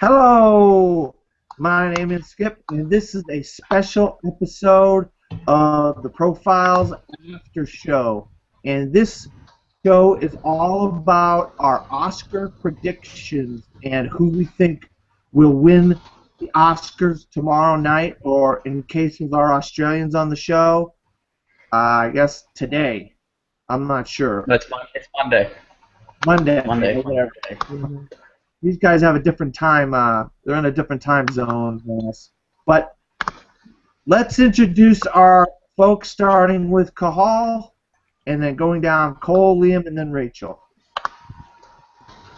Hello, my name is Skip, and this is a special episode of the Profiles After Show. And this show is all about our Oscar predictions and who we think will win the Oscars tomorrow night, or in case of our Australians on the show, I guess today. I'm not sure. No, it's Monday. Monday, Monday. or whatever. These guys have a different time. They're in a different time zone than us. But let's introduce our folks, starting with Kahal, and then going down Cole, Liam, and then Rachel.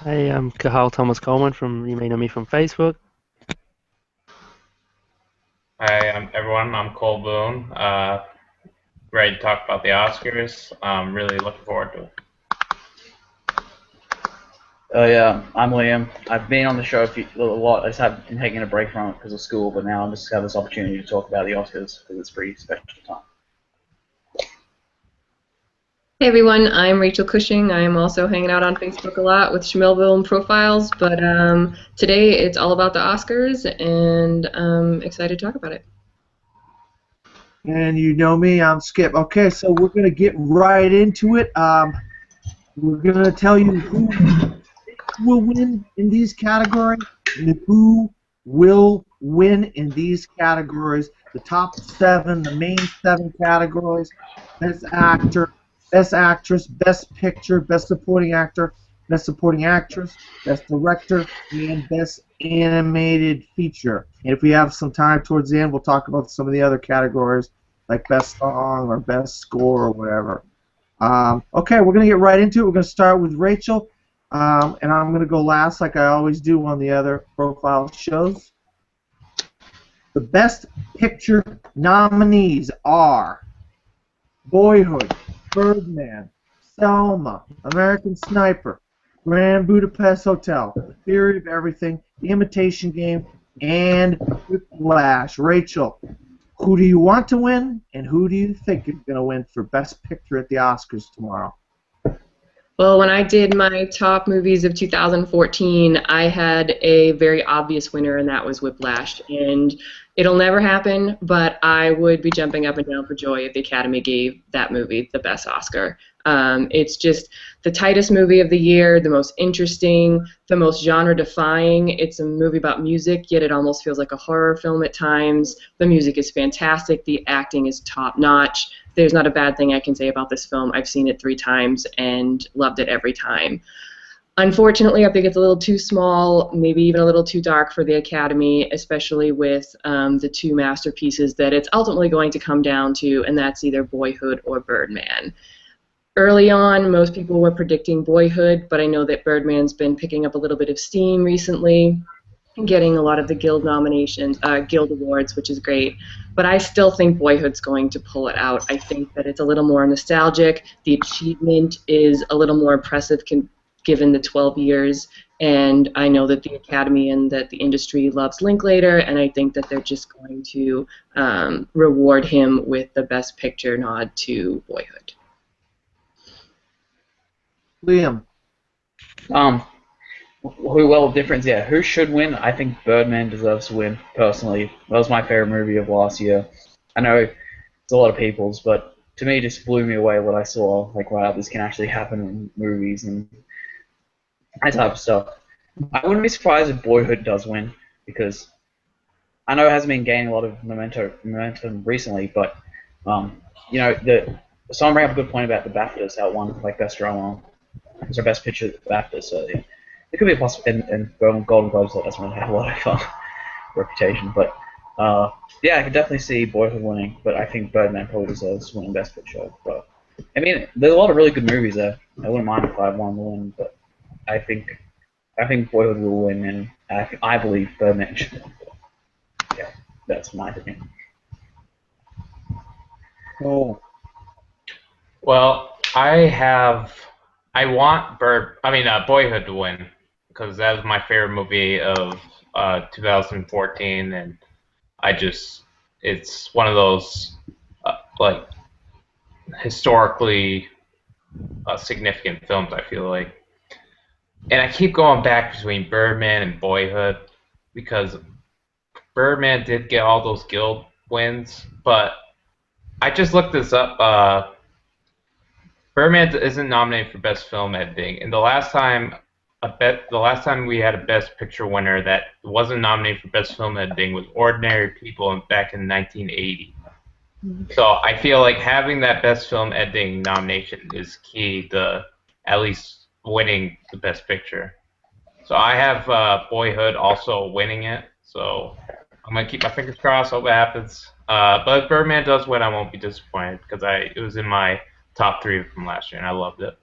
Hey, I'm Kahal Thomas Coleman you may know me from Facebook. Hi, everyone. I'm Cole Boone. Ready to talk about the Oscars. I'm really looking forward to it. Yeah, I'm Liam. I've been on the show a lot. I just have been taking a break from it because of school, but now I just have this opportunity to talk about the Oscars because it's a pretty special time. Hey everyone, I'm Rachel Cushing. I'm also hanging out on Facebook a lot with Schmelville and Profiles, but today it's all about the Oscars, and I'm excited to talk about it. And you know me, I'm Skip. Okay, so we're going to get right into it. We're going to tell you who will win in these categories and who will win in these categories. The top 7, the main 7 categories: Best Actor, Best Actress, Best Picture, Best Supporting Actor, Best Supporting Actress, Best Director, and Best Animated Feature. And if we have some time towards the end, we'll talk about some of the other categories, like Best Song or Best Score or whatever. Okay, we're going to get right into it. We're going to start with Rachel, and I'm going to go last like I always do on the other profile shows. The Best Picture nominees are Boyhood, Birdman, Selma, American Sniper, Grand Budapest Hotel, The Theory of Everything, The Imitation Game, and Whiplash. Rachel, who do you want to win, and who do you think is going to win for Best Picture at the Oscars tomorrow? Well, when I did my top movies of 2014, I had a very obvious winner, and that was Whiplash. And it'll never happen, but I would be jumping up and down for joy if the Academy gave that movie the best Oscar. It's just the tightest movie of the year, the most interesting, the most genre-defying. It's a movie about music, yet it almost feels like a horror film at times. The music is fantastic. The acting is top-notch. There's not a bad thing I can say about this film. I've seen it 3 times and loved it every time. Unfortunately, I think it's a little too small, maybe even a little too dark for the Academy, especially with the 2 masterpieces that it's ultimately going to come down to, and that's either Boyhood or Birdman. Early on, most people were predicting Boyhood, but I know that Birdman's been picking up a little bit of steam recently, getting a lot of the Guild nominations, Guild awards, which is great. But I still think Boyhood's going to pull it out. I think that it's a little more nostalgic. The achievement is a little more impressive given the 12 years. And I know that the Academy and that the industry loves Linklater, and I think that they're just going to reward him with the Best Picture nod to Boyhood. Liam. Difference, yeah. Who should win? I think Birdman deserves to win, personally. That was my favorite movie of last year. I know it's a lot of people's, but to me it just blew me away what I saw. Like, wow, this can actually happen in movies and that type of stuff. I wouldn't be surprised if Boyhood does win, because I know it hasn't been gaining a lot of momentum recently, but, you know, someone bring up a good point about the BAFTAs, how it won, like, Best Drama. It's our Best Picture at the BAFTA, so yeah. It could be a possibility, and Golden Globes, that doesn't really have a lot of reputation, but yeah, I could definitely see Boyhood winning, but I think Birdman probably deserves winning Best Picture. But I mean, there's a lot of really good movies there. I wouldn't mind if I had one to win, but I think Boyhood will win, and I believe Birdman should win. Yeah, that's my opinion. Oh. Well, I want Boyhood to win, because that was my favorite movie of 2014, and it's one of those like historically significant films, I feel like. And I keep going back between Birdman and Boyhood. because Birdman did get all those guild wins, but I just looked this up. Birdman isn't nominated for Best Film Editing, and the last time we had a Best Picture winner that wasn't nominated for Best Film Editing was Ordinary People back in 1980. So I feel like having that Best Film Editing nomination is key to at least winning the Best Picture. So I have Boyhood also winning it. So I'm gonna keep my fingers crossed. Hope it happens. But if Birdman does win, I won't be disappointed because it was in my top 3 from last year and I loved it.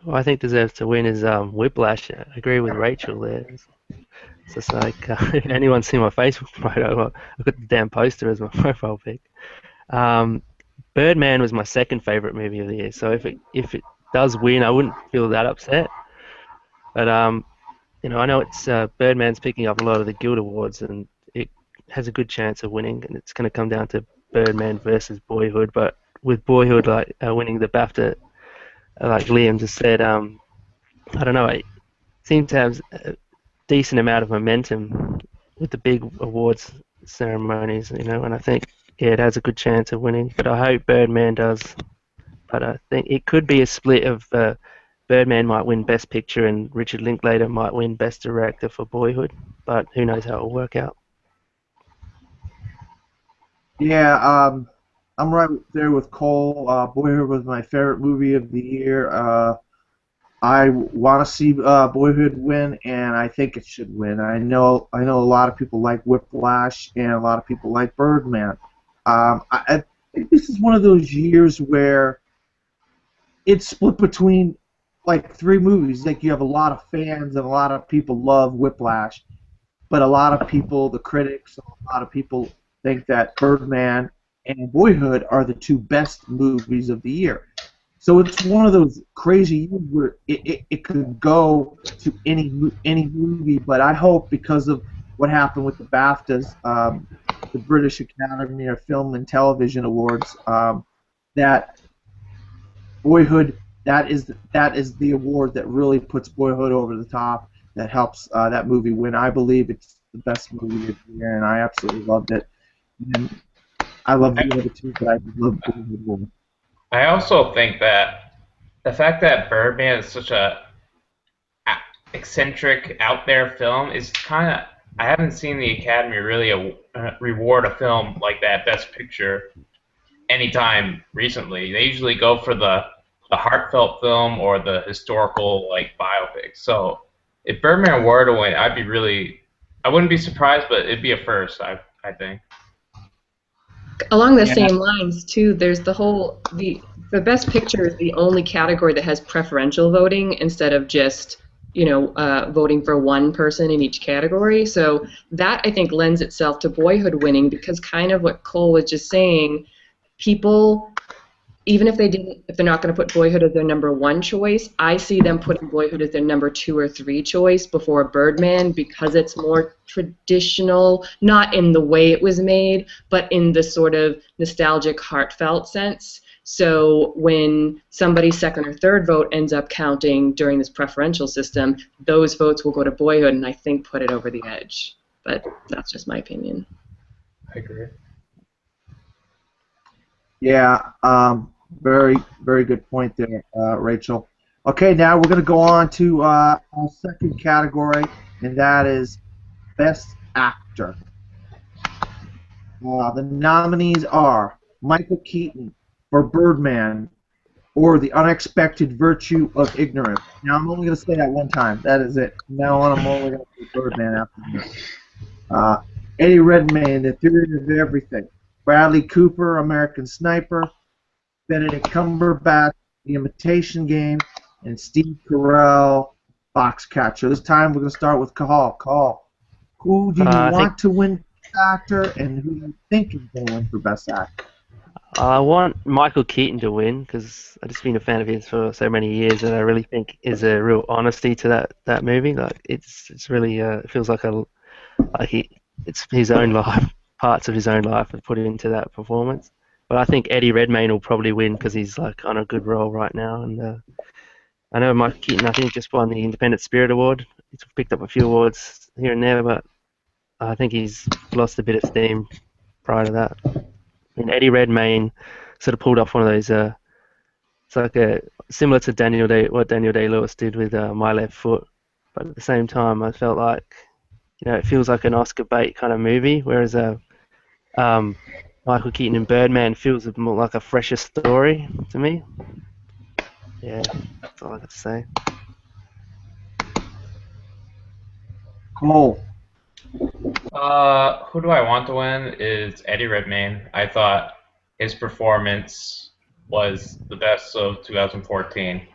Who I think deserves to win is Whiplash. I agree with Rachel there. It's just like, if anyone's seen my Facebook photo, I've got the damn poster as my profile pic. Birdman was my second favorite movie of the year, so if it does win, I wouldn't feel that upset. But you know, I know it's Birdman's picking up a lot of the Guild Awards, and it has a good chance of winning, and it's going to come down to Birdman versus Boyhood. But with Boyhood winning the BAFTA, like Liam just said, I don't know, it seems to have a decent amount of momentum with the big awards ceremonies, you know, and I think, yeah, it has a good chance of winning, but I hope Birdman does. But I think it could be a split of Birdman might win Best Picture and Richard Linklater might win Best Director for Boyhood, but who knows how it will work out. Yeah, I'm right there with Cole. Boyhood was my favorite movie of the year. I want to see Boyhood win, and I think it should win. I know a lot of people like Whiplash, and a lot of people like Birdman. I think this is one of those years where it's split between like 3 movies. Like you have a lot of fans, and a lot of people love Whiplash, but a lot of people, the critics, a lot of people think that Birdman and Boyhood are the 2 best movies of the year. So it's one of those crazy years where it could go to any movie, but I hope because of what happened with the BAFTAs, the British Academy of Film and Television Awards, that Boyhood, that is the award that really puts Boyhood over the top, that helps that movie win. I believe it's the best movie of the year, and I absolutely loved it. And I love the other 2, but I love Boyhood more. I also think that the fact that Birdman is such a eccentric, out there film is kind of, I haven't seen the Academy really reward a film like that Best Picture anytime recently. They usually go for the heartfelt film or the historical like biopic. So if Birdman were to win, I wouldn't be surprised, but it'd be a first, I think. Along the same lines, too, there's the Best Picture is the only category that has preferential voting instead of just, voting for one person in each category. So that, I think, lends itself to Boyhood winning because kind of what Cole was just saying, people, even if they're not going to put Boyhood as their number 1 choice, I see them putting Boyhood as their number 2 or 3 choice before Birdman because it's more traditional, not in the way it was made, but in the sort of nostalgic, heartfelt sense. So when somebody's second or third vote ends up counting during this preferential system, those votes will go to Boyhood and I think put it over the edge. But that's just my opinion. I agree. Yeah, very, very good point there, Rachel. Okay, now we're going to go on to our second category, and that is Best Actor. The nominees are Michael Keaton for Birdman, or The Unexpected Virtue of Ignorance. Now, I'm only going to say that one time. That is it. Now on, I'm only going to say Birdman after this. Eddie Redmayne, The Theory of Everything. Bradley Cooper, American Sniper. Benedict Cumberbatch, The Imitation Game. And Steve Carell, Foxcatcher. This time we're going to start with Cahal. Cahal, who do you want to win Best Actor, and who do you think is going to win for Best Actor? I want Michael Keaton to win because I've just been a fan of his for so many years, and I really think is a real honesty to that movie. Like it's really it feels like it's his own life, parts of his own life are put into that performance. But I think Eddie Redmayne will probably win because he's like on a good roll right now, and I know Michael Keaton, I think, just won the Independent Spirit Award. He's picked up a few awards here and there, but I think he's lost a bit of steam prior to that. And Eddie Redmayne sort of pulled off one of those. It's like similar to what Daniel Day-Lewis did with My Left Foot, but at the same time, I felt like it feels like an Oscar bait kind of movie, whereas Michael Keaton in Birdman feels more like a fresher story to me. Yeah, that's all I got to say. Cole. Who do I want to win is Eddie Redmayne. I thought his performance was the best of 2014.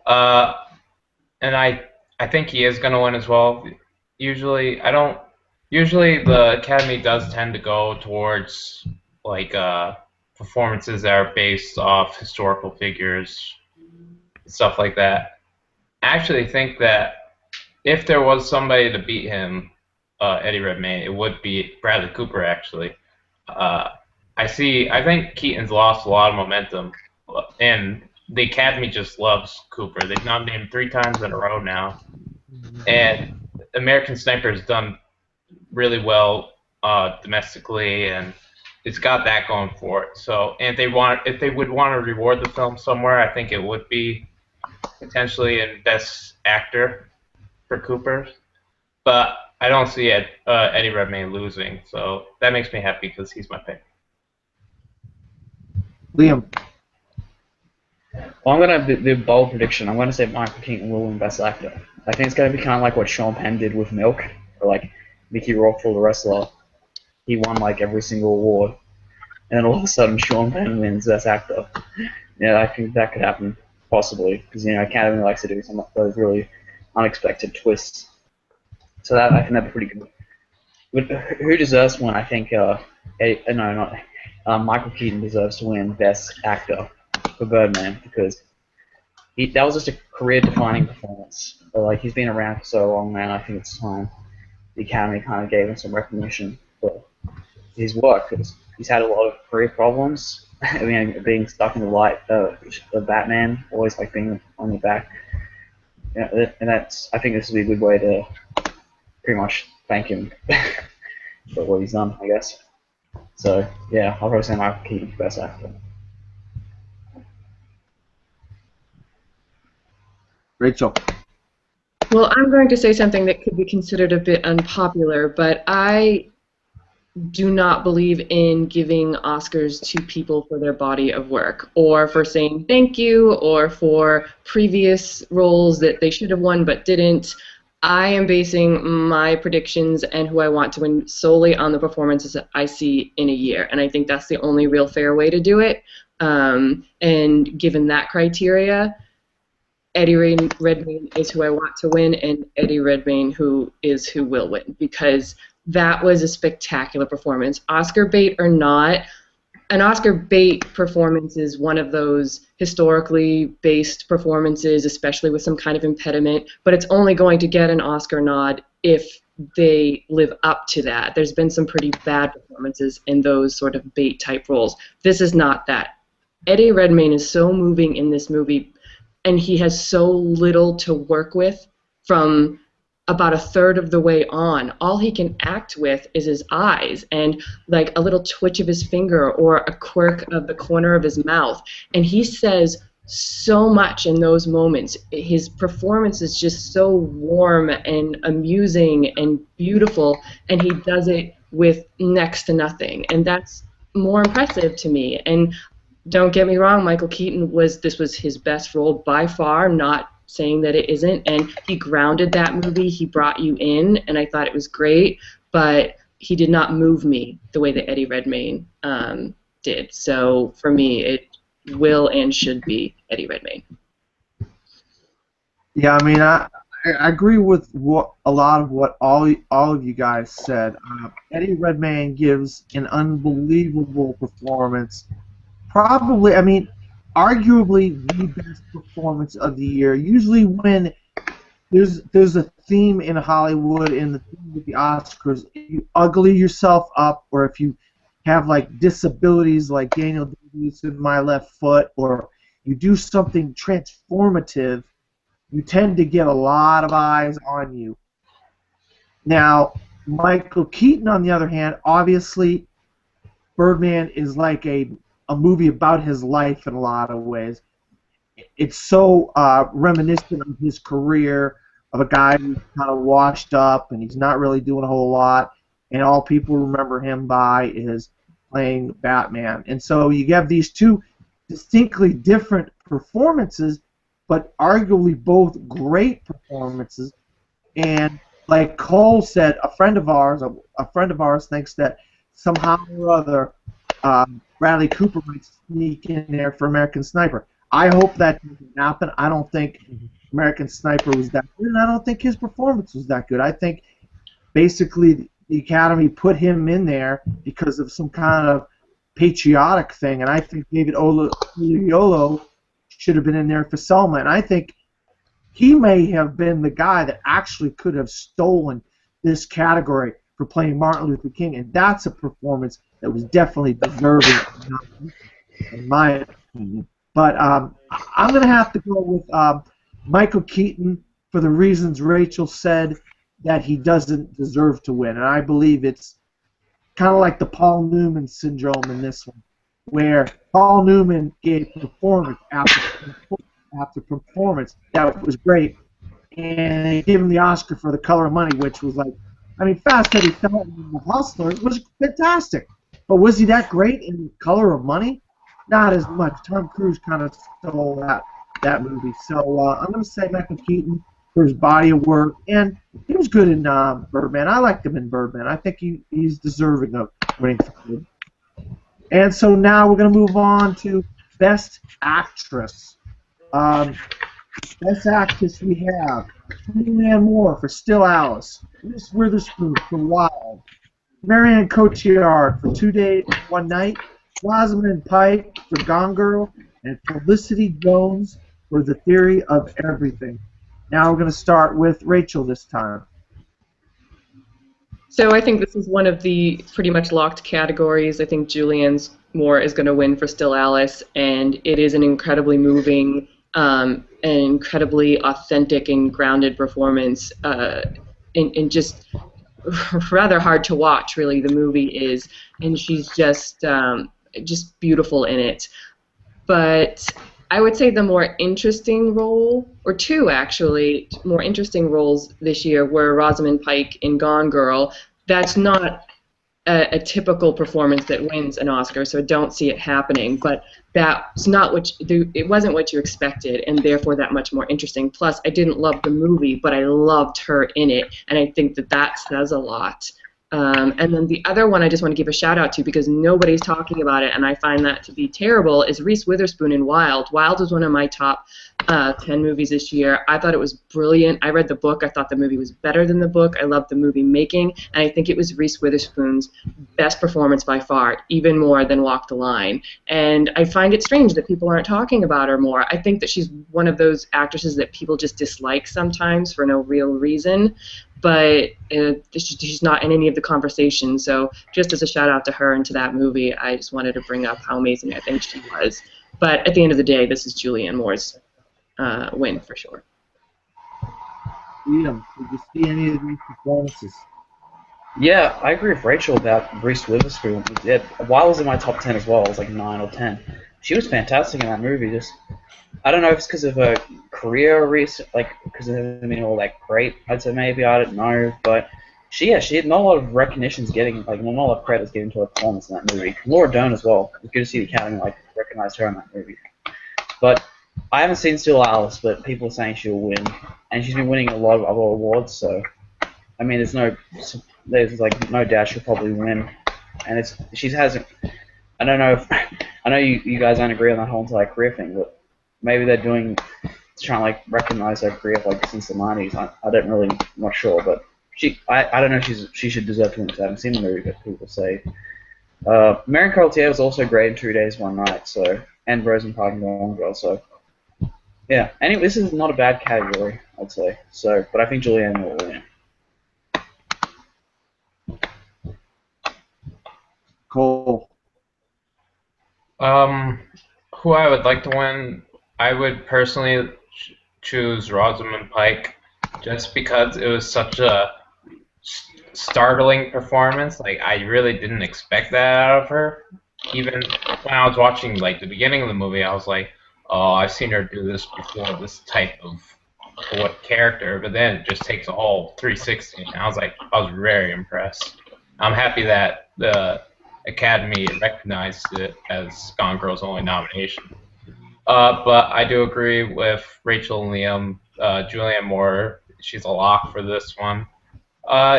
And I think he is going to win as well. Usually the Academy does tend to go towards like performances that are based off historical figures, stuff like that. I actually think that if there was somebody to beat him, Eddie Redmayne, it would be Bradley Cooper. Actually, I think Keaton's lost a lot of momentum, and the Academy just loves Cooper. They've nominated him 3 times in a row now, and American Sniper has done really well domestically, and it's got that going for it. So, and if they would want to reward the film somewhere, I think it would be potentially in Best Actor for Cooper. But I don't see Eddie Redmayne losing, so that makes me happy because he's my pick. Liam. Well, I'm going to have the bold prediction. I'm going to say Michael Keaton will win Best Actor. I think it's going to be kind of like what Sean Penn did with Milk, or like Mickey Rourke for The Wrestler. He won like every single award, and then all of a sudden Sean Penn wins Best Actor. Yeah, I think that could happen, possibly, because Academy likes to do some of those really unexpected twists. So I think that'd be pretty good. But who deserves one? I think Michael Keaton deserves to win Best Actor for Birdman, because that was just a career-defining performance. But, like, he's been around for so long now, I think it's time the Academy kind of gave him some recognition for his work. He's had a lot of career problems. I mean, being stuck in the light of Batman, always like being on the back. And I think this would be a good way to pretty much thank him for what he's done, I guess. So, yeah, I'll probably say Michael Keaton for Best Actor. Rachel. Well, I'm going to say something that could be considered a bit unpopular, but I do not believe in giving Oscars to people for their body of work, or for saying thank you, or for previous roles that they should have won but didn't. I am basing my predictions and who I want to win solely on the performances that I see in a year, and I think that's the only real fair way to do it. And given that criteria, Eddie Redmayne is who I want to win, and Eddie Redmayne who will win, because that was a spectacular performance. Oscar bait or not, an Oscar bait performance is one of those historically based performances, especially with some kind of impediment, but it's only going to get an Oscar nod if they live up to that. There's been some pretty bad performances in those sort of bait type roles. This is not that. Eddie Redmayne is so moving in this movie, and he has so little to work with from about a third of the way on. All he can act with is his eyes and like a little twitch of his finger or a quirk of the corner of his mouth. And he says so much in those moments. His performance is just so warm and amusing and beautiful, and he does it with next to nothing. And that's more impressive to me. And don't get me wrong, Michael Keaton this was his best role by far, not saying that it isn't, and he grounded that movie. He brought you in, and I thought it was great, but he did not move me the way that Eddie Redmayne did. So for me, it will and should be Eddie Redmayne. Yeah, I mean, I agree with a lot of what all of you guys said. Eddie Redmayne gives an unbelievable performance. Probably, I mean, arguably the best performance of the year. Usually when there's a theme in Hollywood and the theme with the Oscars, if you ugly yourself up, or if you have like disabilities like Daniel Day-Lewis in My Left Foot, or you do something transformative, you tend to get a lot of eyes on you. Now, Michael Keaton, on the other hand, obviously, Birdman is like a movie about his life in a lot of ways. It's so reminiscent of his career, of a guy who's kind of washed up and he's not really doing a whole lot, and all people remember him by is playing Batman. And so you have these two distinctly different performances, but arguably both great performances. And like Cole said, a friend of ours thinks that somehow or other Bradley Cooper might sneak in there for American Sniper. I hope that doesn't happen. I don't think American Sniper was that good, and I don't think his performance was that good. I think basically the Academy put him in there because of some kind of patriotic thing, and I think David Oyelowo should have been in there for Selma, and I think he may have been the guy that actually could have stolen this category for playing Martin Luther King, and that's a performance that was definitely deserving, in my opinion. But I'm going to have to go with Michael Keaton for the reasons Rachel said that he doesn't deserve to win, and I believe it's kind of like the Paul Newman syndrome in this one, where Paul Newman gave performance after performance that was great, and they gave him the Oscar for The Color of Money, which was like, I mean, Fast Eddie Felton, The Hustler, was fantastic, but was he that great in Color of Money? Not as much. Tom Cruise kind of stole that movie, so I'm going to say Michael Keaton for his body of work, and he was good in Birdman. I liked him in Birdman. I think he's deserving of winning for good. And so now we're going to move on to Best Actress. Best Actress we have Julianne Moore for Still Alice, Reese Witherspoon for Wild, Marianne Cotillard for 2 Days, 1 Night, Rosamund Pike for Gone Girl, and Felicity Jones for The Theory of Everything. Now we're going to start with Rachel this time. So I think this is one of the pretty much locked categories. I think Julianne Moore is going to win for Still Alice, and it is an incredibly moving, an incredibly authentic and grounded performance, and just rather hard to watch. Really, the movie is, and she's just beautiful in it. But I would say the more interesting role, or two actually, more interesting roles this year were Rosamund Pike in Gone Girl. That's not a typical performance that wins an Oscar, so I don't see it happening. But that's not it wasn't what you expected, and therefore that much more interesting. Plus, I didn't love the movie, but I loved her in it, and I think that says a lot. And then the other one I just want to give a shout out to, because nobody's talking about it and I find that to be terrible, is Reese Witherspoon in Wild. Wild was one of my top 10 movies this year. I thought it was brilliant. I read the book. I thought the movie was better than the book. I loved the movie making, and I think it was Reese Witherspoon's best performance by far, even more than Walk the Line. And I find it strange that people aren't talking about her more. I think that she's one of those actresses that people just dislike sometimes for no real reason, but she's not in any of the conversation. So just as a shout out to her and to that movie, I just wanted to bring up how amazing I think she was. But at the end of the day, this is Julianne Moore's win for sure. Liam, did you see any of these performances? Yeah, I agree with Rachel about Reese Witherspoon. Yeah, Wild was in my top 10 as well. It was like 9 or 10. She was fantastic in that movie. Just, I don't know if it's because of her career, like because of her being all that great. I'd say maybe, I don't know, but she had not a lot of recognitions getting, like not a lot of credits getting to her performance in that movie. Laura Dern as well. It's good to see the Academy like recognize her in that movie. But I haven't seen Still Alice, but people are saying she'll win, and she's been winning a lot of other awards. So, I mean, there's like no doubt she'll probably win, and she hasn't. I don't know if I know you guys don't agree on that whole entire career thing, but maybe they're trying to like recognize her career like since the 90s. I don't really, not sure, but I don't know if she should deserve to win because I haven't seen the movie, but people say. Marion Cotillard was also great in 2 Days, 1 Night, so, and Rosamund Pike and Gone Girl, so yeah. Anyway, this is not a bad category, I'd say. So, but I think Julianne will win. Cole. Who I would like to win, I would personally choose Rosamund Pike just because it was such a startling performance. Like, I really didn't expect that out of her. Even when I was watching like the beginning of the movie, I was like, "Oh, I've seen her do this before, this type of what character." But then it just takes a whole 360, and I was very impressed. I'm happy that the Academy recognized it as Gone Girl's only nomination. But I do agree with Rachel and Liam. Julianne Moore, she's a lock for this one.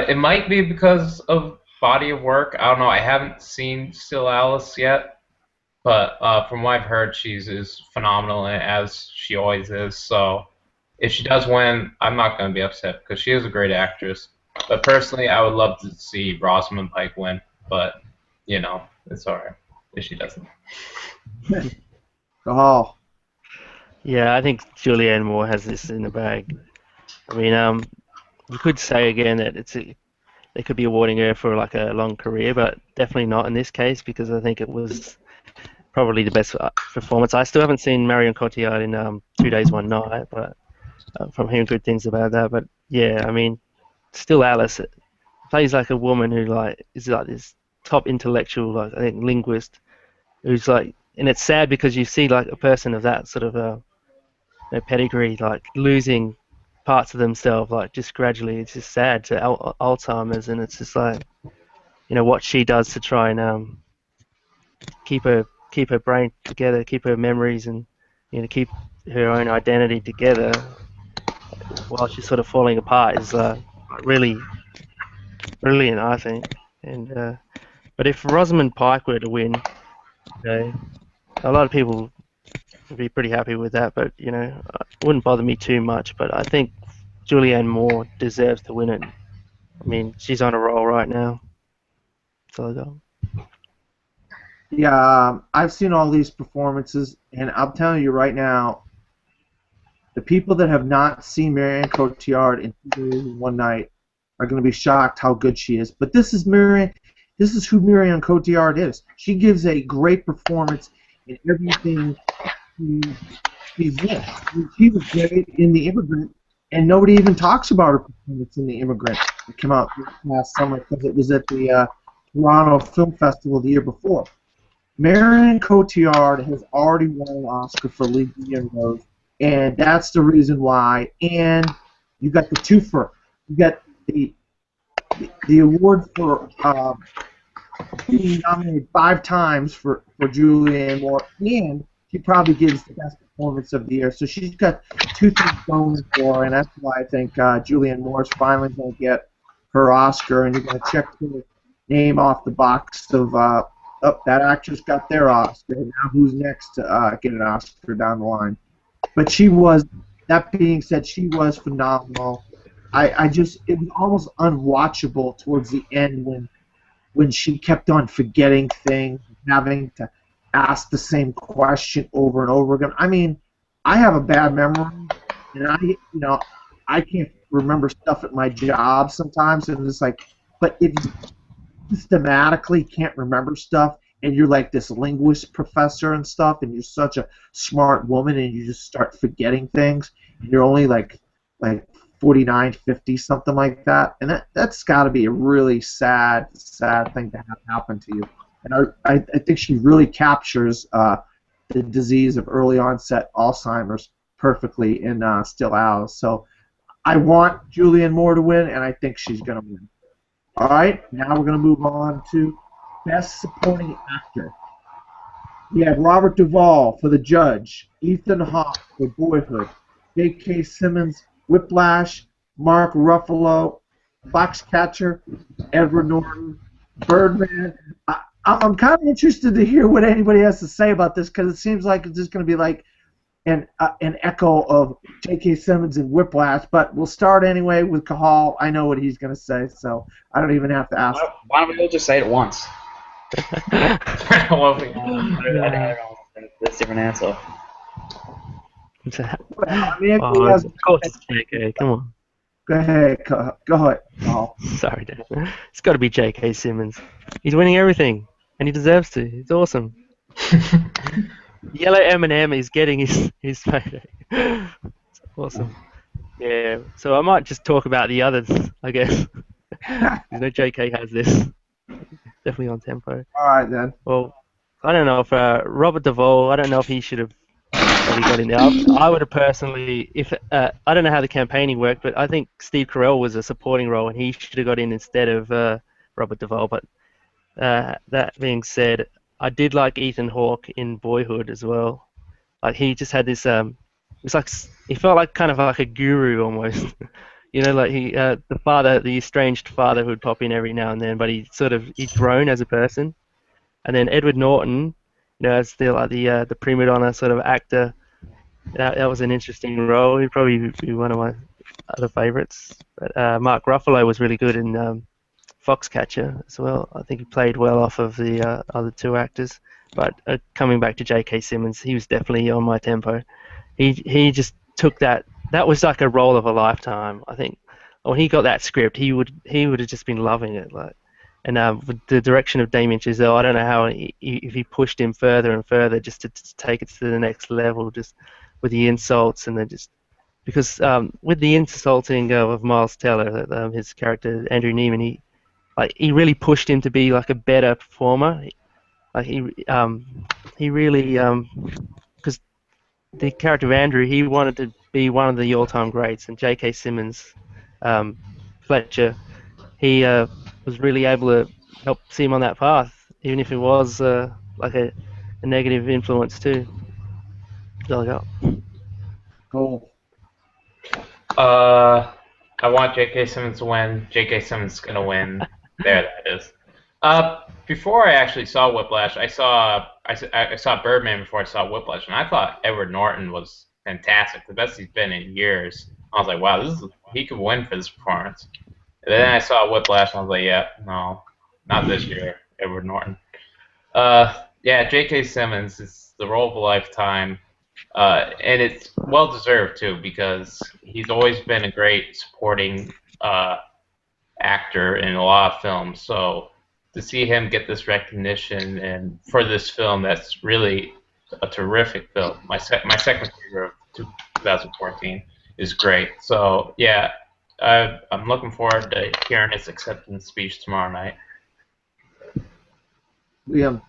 It might be because of body of work. I don't know. I haven't seen Still Alice yet, but from what I've heard, she's is phenomenal as she always is. So if she does win, I'm not going to be upset because she is a great actress. But personally, I would love to see Rosamund Pike win. But it's alright if she doesn't. Oh, Yeah, I think Julianne Moore has this in the bag. I mean, you could say again that they could be awarding her for like a long career, but definitely not in this case because I think it was probably the best performance. I still haven't seen Marion Cotillard in 2 Days, One Night, but from hearing good things about that. But yeah, I mean, Still Alice plays like a woman who is like this top intellectual, like I think linguist, who's like, and it's sad because you see like a person of that sort of pedigree like losing parts of themselves like just gradually. It's just sad to Alzheimer's, and it's just like what she does to try and keep her brain together, keep her memories, and keep her own identity together while she's sort of falling apart is really brilliant, I think. And but if Rosamund Pike were to win, a lot of people would be pretty happy with that, but it wouldn't bother me too much. But I think Julianne Moore deserves to win it. I mean, she's on a roll right now. So I go. yeah. I've seen all these performances, and I'm telling you right now, the people that have not seen Marion Cotillard in 2 Days, One Night are going to be shocked how good she is. But this is who Marion Cotillard is. She gives a great performance in everything she's in. She was great in The Immigrant, and nobody even talks about her performance in The Immigrant. It came out last summer because it was at the Toronto Film Festival the year before. Marion Cotillard has already won an Oscar for Legally and Rose, and that's the reason why. And you got the twofer. You got the award for being nominated 5 times for Julianne Moore, and she probably gives the best performance of the year. So she's got 2 things going for her, and that's why I think Julianne Moore's finally going to get her Oscar, and you're going to check her name off the box of that actress got their Oscar. Now who's next to get an Oscar down the line? But she was. That being said, she was phenomenal. It was almost unwatchable towards the end when she kept on forgetting things, having to ask the same question over and over again. I mean, I have a bad memory, and I can't remember stuff at my job sometimes, and it's like, but if you systematically can't remember stuff, and you're like this linguist professor and stuff, and you're such a smart woman, and you just start forgetting things, and you're only like 49, 50, something like that, and that's got to be a really sad thing to have happen to you. And I think she really captures the disease of early onset Alzheimer's perfectly in Still Alice. So I want Julianne Moore to win, and I think she's going to win. All right, now we're going to move on to Best Supporting Actor. We have Robert Duvall for The Judge, Ethan Hawke for Boyhood, J.K. Simmons, Whiplash, Mark Ruffalo, Foxcatcher, Edward Norton, Birdman. I'm kind of interested to hear what anybody has to say about this because it seems like it's just going to be like an echo of J.K. Simmons and Whiplash. But we'll start anyway with Cahal. I know what he's going to say, so I don't even have to ask. Why don't we all just say it at once? Well, That's a different answer. I mean, if he Oh, has, of course it's JK. Come on. go ahead, Cahal. Sorry, Dan. It's got to be J.K. Simmons. He's winning everything, and he deserves to. It's awesome. Yellow M&M is getting his payday. Awesome. Yeah. So I might just talk about the others, I guess. You know, J.K. has this. Definitely on tempo. All right then. Well, I don't know if Robert Duvall. I don't know if he should have probably got in there. I would have personally, if I don't know how the campaigning worked, but I think Steve Carell was a supporting role, and he should have got in instead of Robert Duvall. But that being said, I did like Ethan Hawke in Boyhood as well. Like he just had this. It's like he felt like kind of like a guru almost. You know, like the father, the estranged father who'd pop in every now and then, but he'd grown as a person. And then Edward Norton, you know, as the prima donna sort of actor, that was an interesting role. He'd probably be one of my other favourites. But Mark Ruffalo was really good in Foxcatcher as well. I think he played well off of the other two actors. But coming back to J.K. Simmons, he was definitely on my tempo. He just took that. That was like a role of a lifetime. I think when he got that script, he would have just been loving it. Like, and with the direction of Damien Chazelle, I don't know how if he pushed him further and further just to take it to the next level, just with the insults and then just because with the insulting of Miles Teller, his character Andrew Neiman, he really pushed him to be like a better performer. Like he really because the character of Andrew, he wanted to be one of the all-time greats, and J.K. Simmons, Fletcher, he was really able to help see him on that path, even if it was like a negative influence too. So, yeah. Cool. I want J.K. Simmons to win. J.K. Simmons is gonna win. There, that is. Before I actually saw Whiplash, I saw Birdman before I saw Whiplash, and I thought Edward Norton was fantastic, the best he's been in years. I was like, wow, he could win for this performance. And then I saw Whiplash, and I was like, yeah, no, not this year, Edward Norton. Yeah, J.K. Simmons is the role of a lifetime, and it's well deserved too because he's always been a great supporting actor in a lot of films. So to see him get this recognition and for this film, that's really a terrific film. My second favorite of 2014 is great. So yeah, I'm looking forward to hearing his acceptance speech tomorrow night. Liam.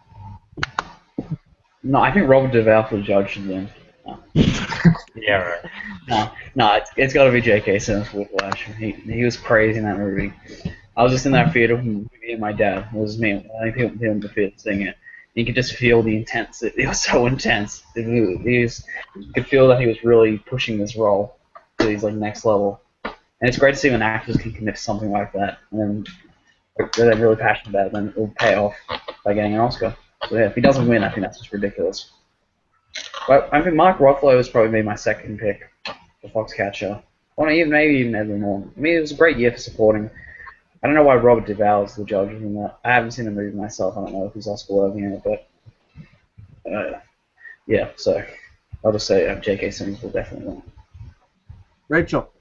No, I think Robert Duvall for the judge should win. No. Yeah, right. No, it's got to be J.K. Simmons for Whiplash. He was crazy in that movie. I was just in that theater with me and my dad. It was me. I think people in the theater seeing it. You could just feel the intensity. It was so intense. You could feel that he was really pushing this role to these like next level. And it's great to see when actors can commit to something like that, and they're really passionate about it, then it will pay off by getting an Oscar. So yeah, if he doesn't win, I think that's just ridiculous. But I think Mark Ruffalo is probably my second pick for Foxcatcher. Or maybe even Edward Norton. I mean, it was a great year for supporting. I don't know why Robert Duvall is the judge in that. I haven't seen the movie myself. I don't know if he's Oscar worthy in it, but yeah. So I'll just say J.K. Simmons will definitely win. Rachel.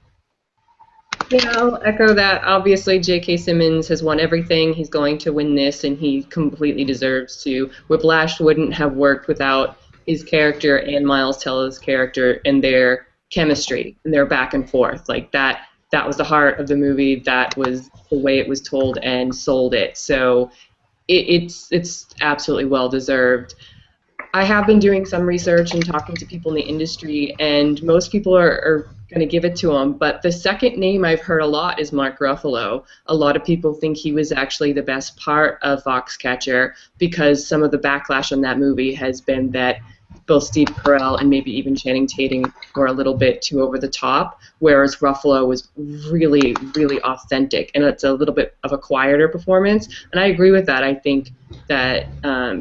Yeah, I'll echo that. Obviously, J.K. Simmons has won everything. He's going to win this, and he completely deserves to. Whiplash wouldn't have worked without his character and Miles Teller's character and their chemistry and their back and forth. Like that was the heart of the movie. That was the way it was told and sold it. So it's absolutely well deserved. I have been doing some research and talking to people in the industry, and most people are going to give it to him. But the second name I've heard a lot is Mark Ruffalo. A lot of people think he was actually the best part of Foxcatcher because some of the backlash on that movie has been that both Steve Carell and maybe even Channing Tatum were a little bit too over the top, whereas Ruffalo was really, really authentic, and it's a little bit of a quieter performance. And I agree with that. I think that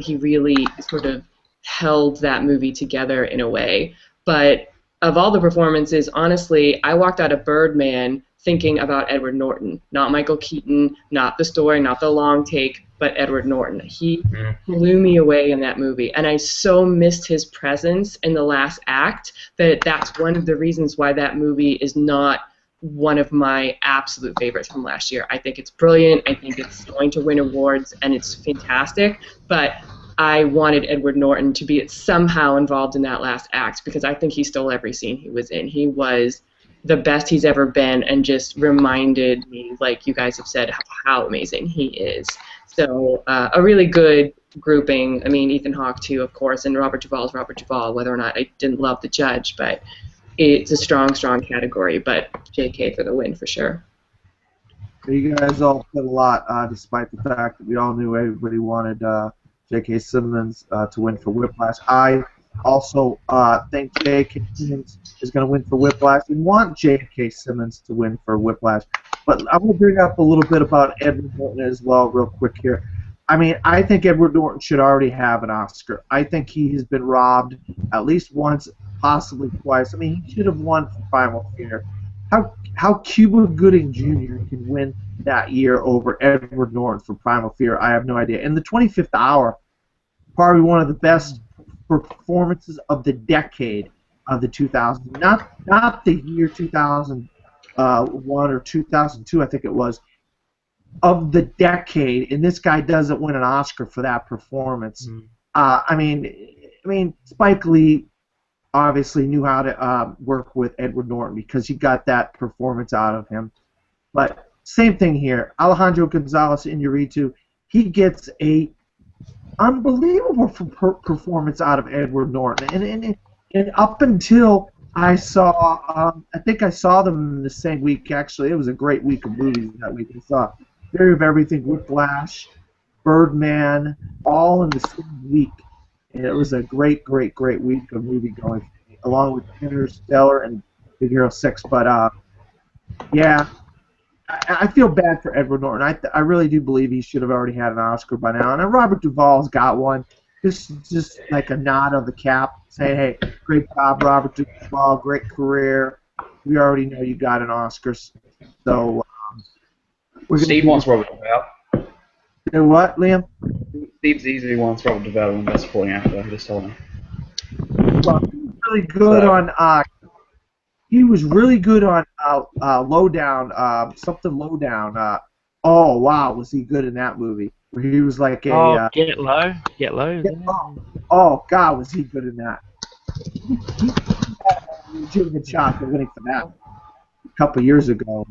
he really sort of held that movie together in a way. But of all the performances, honestly, I walked out of Birdman thinking about Edward Norton, not Michael Keaton, not the story, not the long take, but Edward Norton. He blew me away in that movie, and I so missed his presence in the last act that that's one of the reasons why that movie is not one of my absolute favorites from last year. I think it's brilliant. I think it's going to win awards, and it's fantastic, but I wanted Edward Norton to be somehow involved in that last act because I think he stole every scene he was in. He was the best he's ever been and just reminded me, like you guys have said, how amazing he is. So a really good grouping. I mean, Ethan Hawke too, of course, and Robert Duvall is Robert Duvall, whether or not I didn't love The Judge, but it's a strong, strong category, but J.K. for the win for sure. You guys all said a lot, despite the fact that we all knew everybody wanted J.K. Simmons to win for Whiplash. I also think J.K. Simmons is going to win for Whiplash and want J.K. Simmons to win for Whiplash. But I'm going to bring up a little bit about Edward Norton as well real quick here. I mean, I think Edward Norton should already have an Oscar. I think he has been robbed at least once, possibly twice. I mean, he should have won for Primal Fear. How Cuba Gooding Jr. can win that year over Edward Norton for Primal Fear, I have no idea. And The 25th Hour, probably one of the best performances of the decade of the 2000s. Not the year 2001 or 2002, I think it was, of the decade. And this guy doesn't win an Oscar for that performance. I mean, Spike Lee obviously knew how to work with Edward Norton because he got that performance out of him. But same thing here. Alejandro Gonzalez Iñárritu, he gets a unbelievable performance out of Edward Norton. And up until I saw, I think I saw them the same week, actually. It was a great week of movies that week. I saw Theory of Everything, Whiplash, Birdman, all in the same week. And it was a great, great, great week of movie going, along with Interstellar and Big Hero 6. But, yeah, I feel bad for Edward Norton. I really do believe he should have already had an Oscar by now. And Robert Duvall's got one. This is just like a nod of the cap, saying, hey, great job, Robert Duvall, great career. We already know you got an Oscar. So, Steve wants Robert Duvall. You know what, Liam? Steve's easily wants Robert Duvall in Best Supporting Actor. I just told him. Well, he was really good on. He was really good on Lowdown. Something Lowdown. Oh wow, was he good in that movie? Where he was like a. Get Low. Get Low. Oh God, was he good in that? He had a legitimate shot at winning for that a couple years ago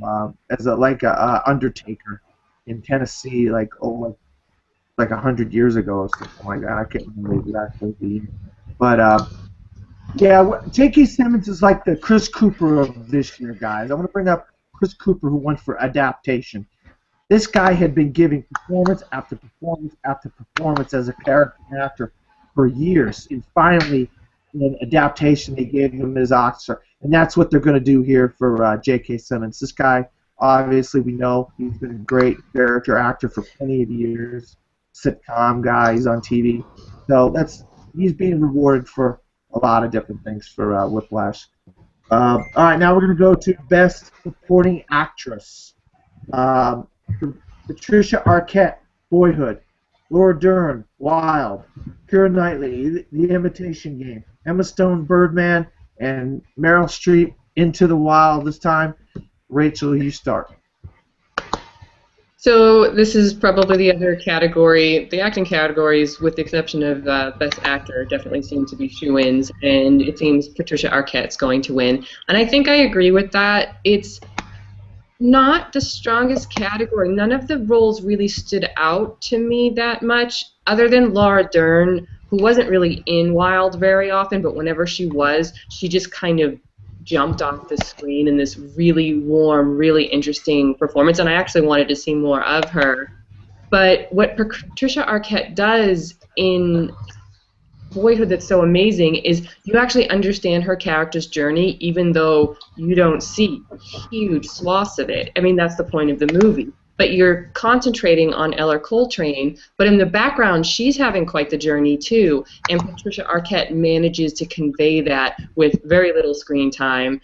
as a Undertaker in Tennessee, like 100 years ago or something like that. I can't remember exactly the year. But yeah, J.K. Simmons is like the Chris Cooper of this year, guys. I want to bring up Chris Cooper, who won for adaptation. This guy had been giving performance after performance after performance as a character actor for years, and finally, in adaptation, they gave him his Oscar, and that's what they're going to do here for J.K. Simmons. This guy, obviously, we know he's been a great character actor for plenty of years. Sitcom guy, he's on TV, so he's being rewarded for a lot of different things for Whiplash. All right, now we're going to go to Best Supporting Actress. Patricia Arquette, Boyhood. Laura Dern, Wild. Keira Knightley, The Imitation Game. Emma Stone, Birdman. And Meryl Streep, Into the Wild this time. Rachel, you start. So this is probably the other category. The acting categories, with the exception of Best Actor, definitely seem to be shoo-ins, and it seems Patricia Arquette's going to win. And I think I agree with that. It's not the strongest category. None of the roles really stood out to me that much, other than Laura Dern, who wasn't really in Wild very often, but whenever she was, she just kind of jumped off the screen in this really warm, really interesting performance, and I actually wanted to see more of her. But what Patricia Arquette does in Boyhood that's so amazing is you actually understand her character's journey even though you don't see huge swaths of it. I mean, that's the point of the movie. But you're concentrating on Ella Coltrane, but in the background, she's having quite the journey too, and Patricia Arquette manages to convey that with very little screen time,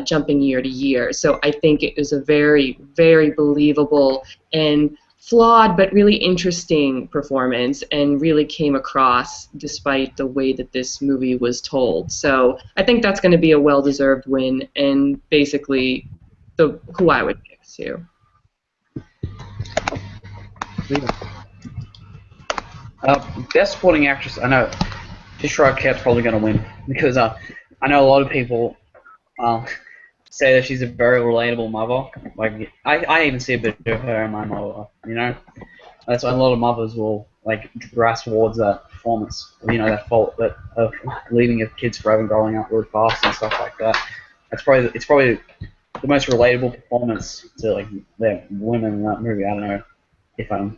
jumping year to year. So I think it was a very, very believable and flawed but really interesting performance, and really came across despite the way that this movie was told. So I think that's going to be a well-deserved win, and basically who I would pick too. Best supporting actress. I know Patricia Arquette's probably going to win because I know a lot of people say that she's a very relatable mother. Like I even see a bit of her in my mother. You know, that's why a lot of mothers will like grasp towards that performance. You know, that fault that of leaving your kids forever and growing up really fast and stuff like that. It's probably the most relatable performance to like the women in that movie. I don't know if I'm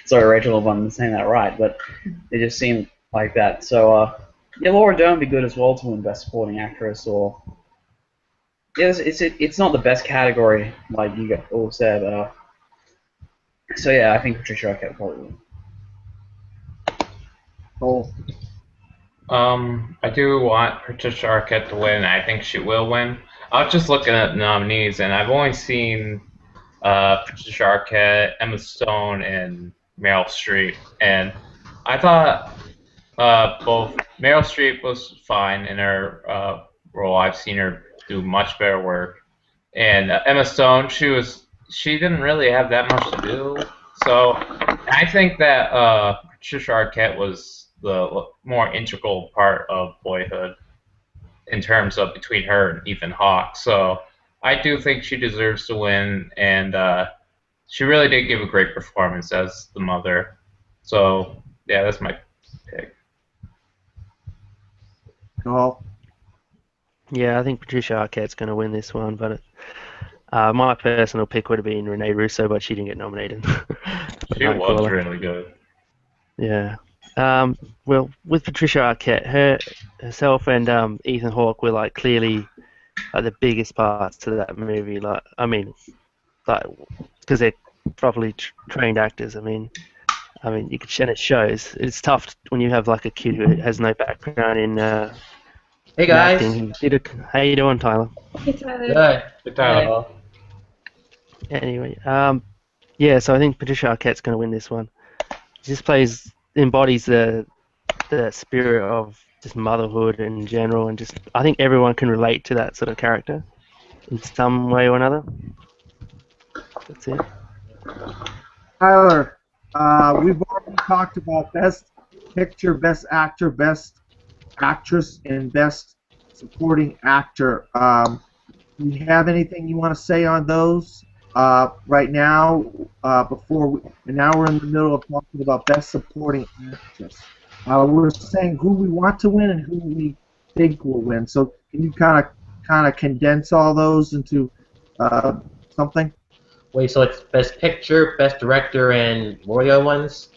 sorry, Rachel, if I'm saying that right, but it just seemed like that. So yeah, Laura Dern would be good as well to win Best Supporting Actress. Or yeah, it's not the best category like you all said. So yeah, I think Patricia Arquette probably win. Cole. I do want Patricia Arquette to win. I think she will win. I was just looking at the nominees, and I've only seen Patricia Arquette, Emma Stone, and Meryl Streep. And I thought both Meryl Streep was fine in her role. I've seen her do much better work. And Emma Stone, she didn't really have that much to do. So I think that Patricia Arquette was the more integral part of Boyhood in terms of between her and Ethan Hawke. So I do think she deserves to win, and she really did give a great performance as the mother. So yeah, that's my pick. Cole. Yeah, I think Patricia Arquette's going to win this one, but my personal pick would have been Renee Russo, but she didn't get nominated. She was really good. Yeah. Well, with Patricia Arquette, herself and Ethan Hawke were like clearly like the biggest parts to that movie. Like, I mean, like because they're properly trained actors. I mean, you could, and it shows. It's tough when you have like a kid who has no background in Hey guys. acting. How you doing, Tyler? Hey, Tyler. Good. Good time. Anyway, yeah. So I think Patricia Arquette's going to win this one. She just embodies the spirit of just motherhood in general, and just I think everyone can relate to that sort of character in some way or another. That's it. Tyler, we've already talked about Best Picture, Best Actor, Best Actress, and Best Supporting Actor. Do you have anything you want to say on those right now? Now we're in the middle of talking about Best Supporting Actress. We're saying who we want to win and who we think will win. So can you kind of condense all those into something? Wait, so it's Best Picture, Best Director, and what are the other ones?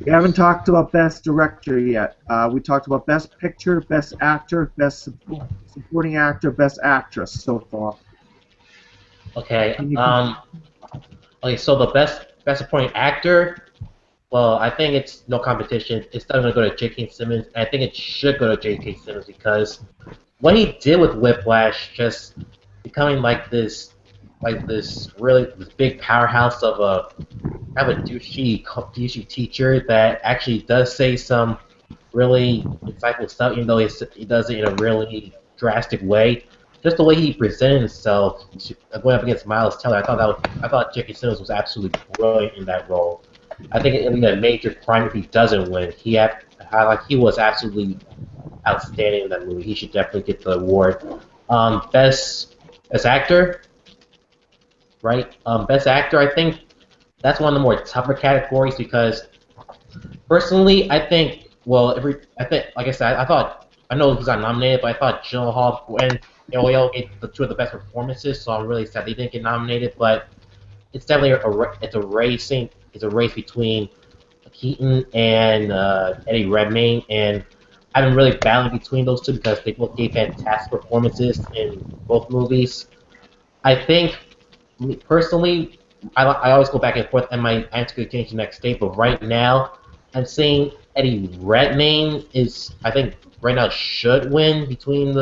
We haven't talked about Best Director yet. We talked about Best Picture, Best Actor, Best Supporting Actor, Best Actress so far. Okay. Okay. So the best supporting actor. Well, I think it's no competition. It's not going to go to J.K. Simmons. And I think it should go to J.K. Simmons because what he did with Whiplash, just becoming like this big powerhouse of a douchey teacher that actually does say some really insightful stuff, even though he does it in a really drastic way. Just the way he presented himself, going up against Miles Teller, I thought J.K. Simmons was absolutely brilliant in that role. I think it would be a major crime if he doesn't win. He was absolutely outstanding in that movie. He should definitely get the award. Best Actor, right? Best Actor, I think that's one of the more tougher categories because personally, I think, like I said, I know he's not nominated, but I thought Gyllenhaal and Elio gave the two of the best performances, so I'm really sad they didn't get nominated. But it's definitely a race between Keaton and Eddie Redmayne, and I've been really battling between those two because they both gave fantastic performances in both movies. I think, personally, I always go back and forth, and my answer could change the next day. But right now, I'm saying Eddie Redmayne I think right now should win between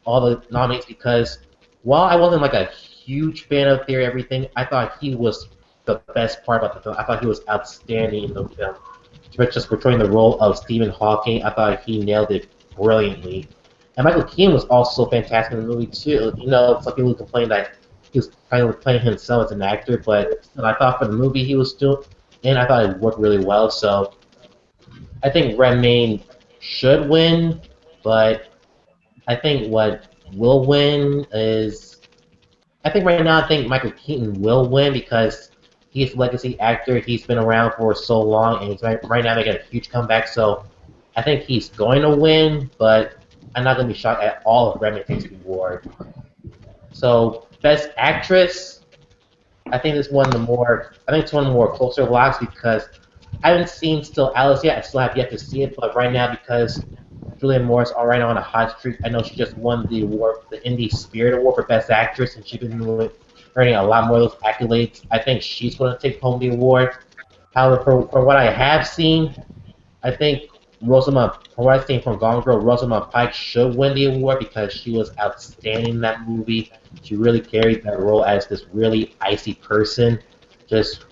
all the nominees because while I wasn't like a huge fan of Theory of Everything, I thought he was the best part about the film. I thought he was outstanding in the film. Just portraying the role of Stephen Hawking, I thought he nailed it brilliantly. And Michael Keaton was also fantastic in the movie too. You know, some people complain that he was kind of playing himself as an actor, but I thought for the movie he was and I thought it worked really well. So I think Redmayne should win, but I think what will win is I think right now I think Michael Keaton will win because he's a legacy actor. He's been around for so long, and he's right now making a huge comeback. So I think he's going to win, but I'm not going to be shocked at all if Redmayne takes the award. So Best Actress, I think it's one of the more closer locks because I haven't seen Still Alice yet. I still have yet to see it, but right now because Julianne Moore's already on a hot streak. I know she just won the award, the Indie Spirit Award for Best Actress, and she's been earning a lot more of those accolades. I think she's going to take home the award. However, for what I have seen, I think from what I've seen from Gone Girl, Rosamund Pike should win the award because she was outstanding in that movie. She really carried that role as this really icy person, just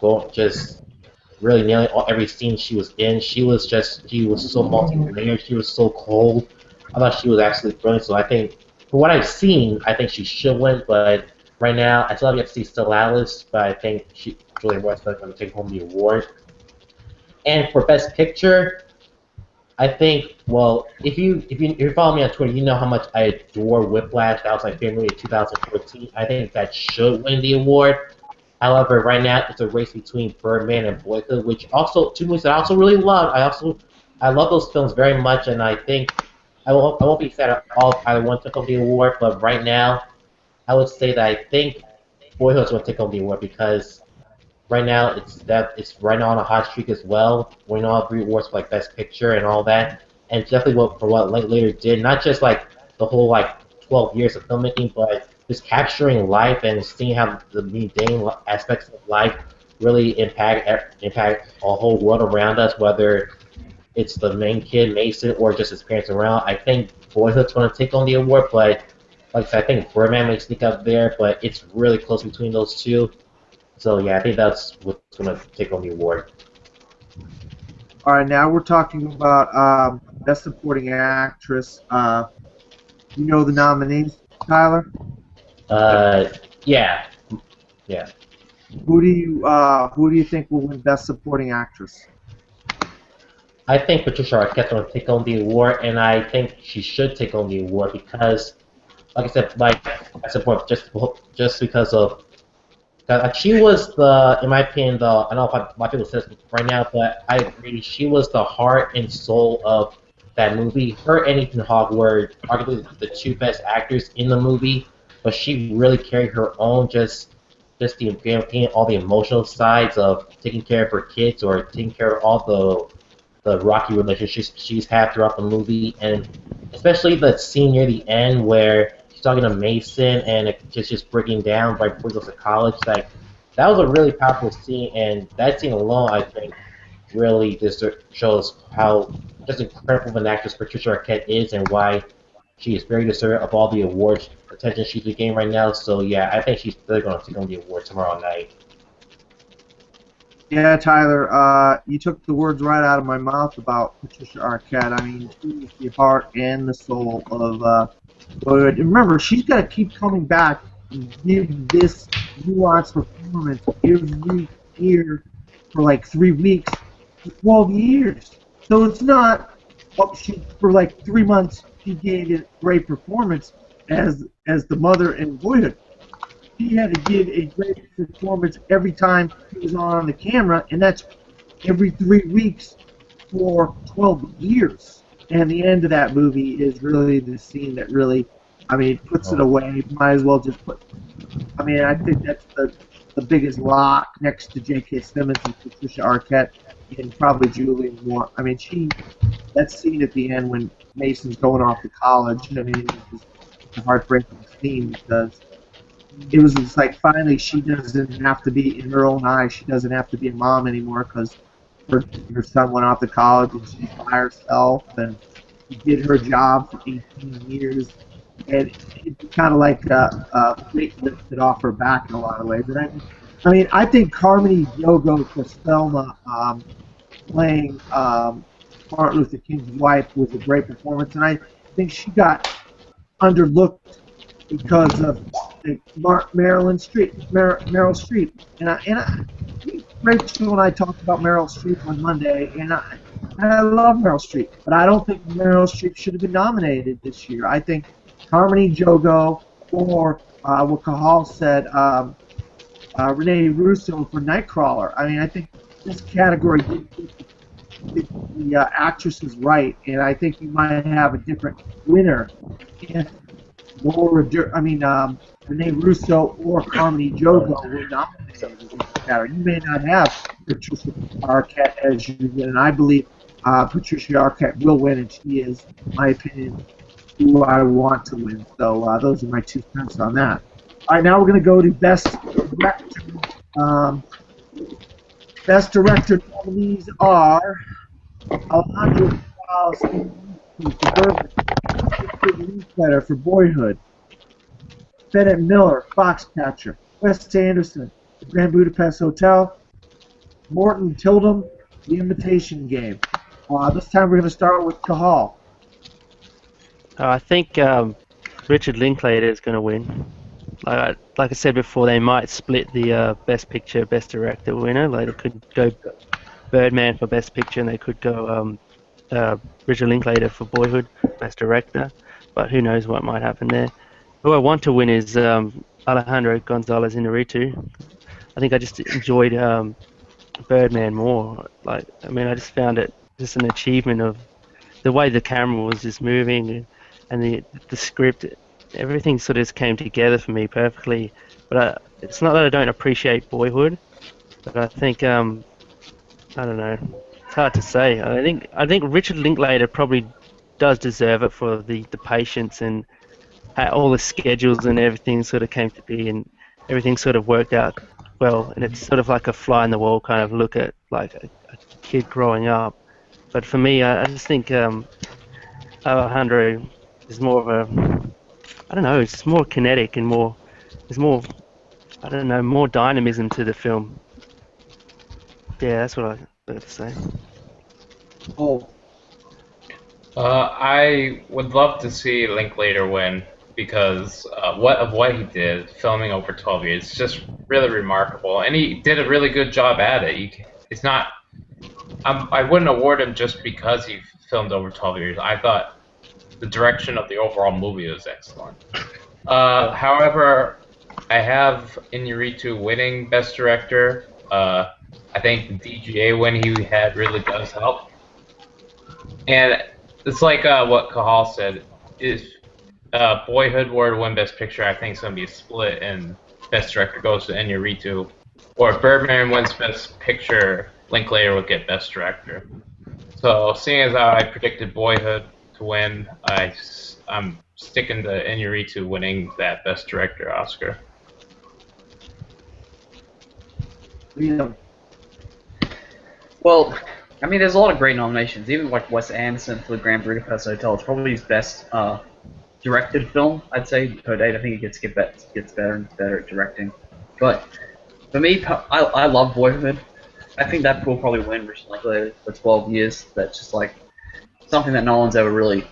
really nailing every scene she was in. She was so multi-layered. She was so cold. I thought she was absolutely brilliant. So I think, for what I've seen, I think she should win. But right now, I still have yet to see Still Alice. But I think Julianne Moore's going to take home the award. And for Best Picture, I think, well, if you follow me on Twitter, you know how much I adore Whiplash. That was my favorite movie of 2014. I think that should win the award. However, right now it's a race between Birdman and Boyhood, which also two movies that I also really love. I love those films very much, and I think I won't be sad at all if either one took home the award. But right now, I would say that I think Boyhood's going to take home the award because right now it's right now on a hot streak as well, winning all 3 awards for like Best Picture and all that, and definitely what Linklater did, not just like the whole 12 years of filmmaking, but just capturing life and seeing how the mundane aspects of life really impact a whole world around us, whether it's the main kid, Mason, or just his parents around. I think Boyhood's going to take on the award, but like I said, I think Birdman may sneak up there, but it's really close between those two. So yeah, I think that's what's going to take on the award. All right, now we're talking about Best Supporting Actress. You know the nominees, Tyler? Yeah. Who do you think will win Best Supporting Actress? I think Patricia Arquette's going to take on the award, and I think she should take on the award because, like I said, I support just because of she was in my opinion, I don't know if a lot of people say this right now, but I agree, she was the heart and soul of that movie. Her and Ethan Hawke were arguably the 2 best actors in the movie, but she really carried her own, just all the emotional sides of taking care of her kids or taking care of all the rocky relationships she's had throughout the movie, and especially the scene near the end where she's talking to Mason and it's just breaking down right before he goes to college. That was a really powerful scene, and that scene alone, I think, really just shows how just incredible of an actress Patricia Arquette is and why she is very deserving of all the awards attention she's getting right now. So yeah, I think she's really going to take on the award tomorrow night. Yeah, Tyler, you took the words right out of my mouth about Patricia Arquette. I mean, she's the heart and the soul of Boyhood. And remember, she's got to keep coming back and give this nuanced performance every year for like 3 weeks, for 12 years. So it's not for like 3 months she gave a great performance as the mother in Boyhood. She had to give a great performance every time she was on the camera, and that's every 3 weeks for 12 years. And the end of that movie is really the scene that really, puts it away. Might as well just I think that's the biggest lock next to J.K. Simmons and Patricia Arquette and probably Julianne Moore. That scene at the end when Mason's going off to college, it's a heartbreaking scene because it was just like finally she doesn't have to be, in her own eyes, she doesn't have to be a mom anymore because her son went off to college and she's by herself and she did her job for 18 years. And it's kind of like a weight lifted off her back in a lot of ways. And I think Carmine Diogo Castelma playing Martin Luther King's wife was a great performance, and I think she got underlooked because of Meryl Streep. And Rachel and I talked about Meryl Streep on Monday, and I love Meryl Streep, but I don't think Meryl Streep should have been nominated this year. I think Harmony Jogo or what Cahal said, Renee Russo for Nightcrawler. I mean, I think this category did the actresses right, and I think you might have a different winner if Renee Russo or Harmony Jogo were nominated in this category. You may not have Patricia Arquette as you win, and I believe Patricia Arquette will win, and she is, in my opinion, who I want to win. So those are my 2 cents on that. All right, now we're going to go to Best Director. Best Director nominees are Alejandro Gonzalez for Birdman, Linklater for Boyhood, Bennett Miller, Foxcatcher, Wes Anderson, The Grand Budapest Hotel, Morton Tildum, The Imitation Game. This time we're going to start with Cahal. I think Richard Linklater is going to win. Like I said before, they might split the Best Picture, Best Director winner. Like they could go Birdman for Best Picture, and they could go Richard Linklater for Boyhood, Best Director. But who knows what might happen there. Who I want to win is Alejandro Gonzalez Iñárritu. I think I just enjoyed Birdman more. Like, I mean, I just found it just an achievement of the way the camera was just moving and the script. Everything sort of just came together for me perfectly. But it's not that I don't appreciate Boyhood, but I think I don't know. It's hard to say. I think Richard Linklater probably does deserve it for the patience and all the schedules and everything sort of came to be, and everything sort of worked out well. And it's sort of like a fly in the wall kind of look at like a kid growing up. But for me, I just think Alejandro is more of a, I don't know, it's more kinetic and there's more, I don't know, more dynamism to the film. Yeah, that's what I have to say. Oh, I would love to see Linklater win because what he did, filming over 12 years, it's just really remarkable, and he did a really good job at it. It's not, I wouldn't award him just because he filmed over 12 years. I thought the direction of the overall movie was excellent. However, I have Iñárritu winning Best Director. I think the DGA win he had really does help. And it's like what Cahal said, if Boyhood were to win Best Picture, I think it's going to be a split, and Best Director goes to Iñárritu. Or if Birdman wins Best Picture, Linklater would get Best Director. So seeing as how I predicted Boyhood to win, I'm sticking to Iñárritu winning that Best Director Oscar. Liam. Well, I mean, there's a lot of great nominations. Even like Wes Anderson for The Grand Budapest Hotel. It's probably his best directed film, I'd say, per date. I think he gets better and better at directing. But for me, I love Boyhood. I think that will probably win Richard for 12 years. That's just like something that no one's ever really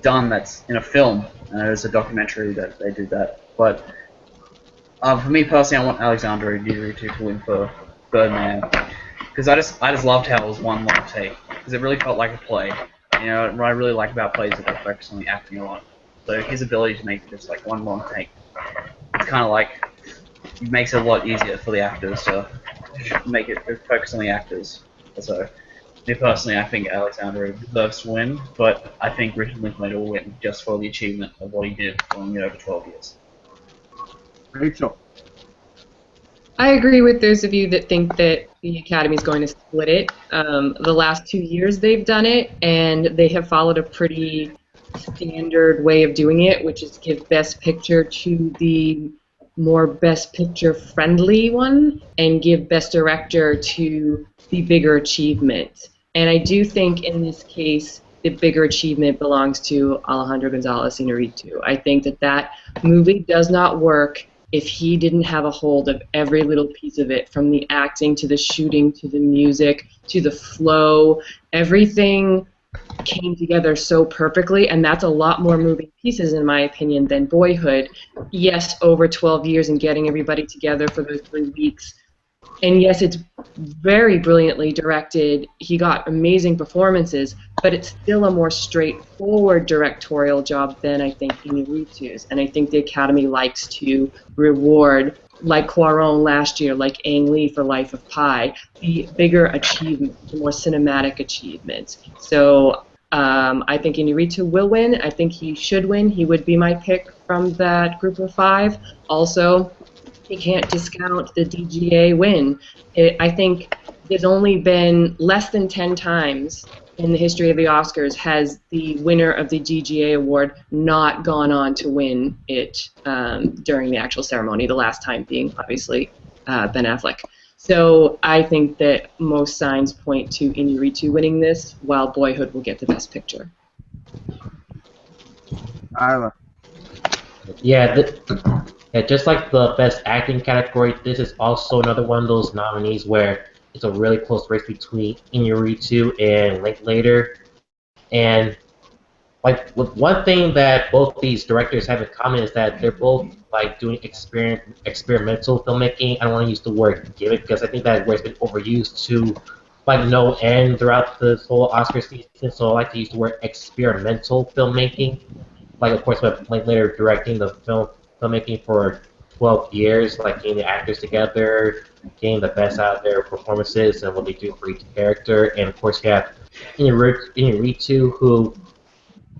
done that's in a film. There's a documentary that they did that. But for me personally, I want Alejandro Iñárritu to win for Birdman. Because I just loved how it was one long take. Because it really felt like a play. You know, what I really like about plays is that they focus on the acting a lot. So his ability to make it just like one long take, it's kind of like, it makes it a lot easier for the actors to make it focus on the actors. So, me personally, I think Alejandro deserves to win, but I think Richard Linklater will win just for the achievement of what he did filming it over 12 years. Rachel. I agree with those of you that think that the Academy is going to split it. The last 2 years they've done it, and they have followed a pretty standard way of doing it, which is give Best Picture to the more Best Picture friendly one, and give Best Director to the bigger achievement. And I do think in this case, the bigger achievement belongs to Alejandro Gonzalez Iñárritu. I think that movie does not work if he didn't have a hold of every little piece of it, from the acting to the shooting to the music to the flow. Everything came together so perfectly, and that's a lot more moving pieces, in my opinion, than Boyhood. Yes, over 12 years and getting everybody together for those 3 weeks And yes, it's very brilliantly directed. He got amazing performances, but it's still a more straightforward directorial job than I think Iñárritu's. And I think the Academy likes to reward, like Cuarón last year, like Ang Lee for Life of Pi, the bigger achievements, the more cinematic achievements. So I think Iñárritu will win. I think he should win. He would be my pick from that group of 5. Also, you can't discount the DGA win. I think there's only been less than 10 times in the history of the Oscars has the winner of the DGA award not gone on to win it during the actual ceremony, the last time being, obviously, Ben Affleck. So I think that most signs point to Iñárritu winning this, while Boyhood will get the Best Picture. Isla. Yeah, yeah, just like the Best Acting category, this is also another one of those nominees where it's a really close race between Iñárritu and Linklater. And like one thing that both these directors have in common is that they're both like doing experimental filmmaking. I don't want to use the word gimmick because I think that word's been overused to like no end throughout this whole Oscar season. So I like to use the word experimental filmmaking. Like of course, with Linklater directing the filmmaking for 12 years, like getting the actors together, getting the best out of their performances and what they do for each character. And of course, you have Iñárritu, who,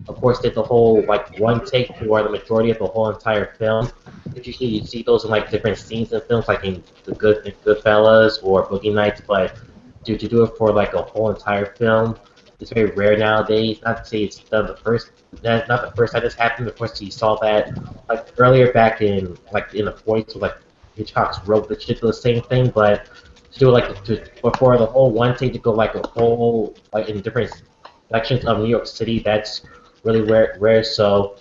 of course, did the whole like one take for the majority of the whole entire film. Usually, you see those in like different scenes in films, like in Goodfellas or Boogie Nights. But to do it for like a whole entire film, it's very rare nowadays. Not to say it's done the first. Not the first time this happened. Of course, you saw that like earlier back in like in the 40s with like Hitchcock's Rope, which did the same thing, but to do it like before the whole one take to go like a whole like in different sections of New York City, that's really rare. So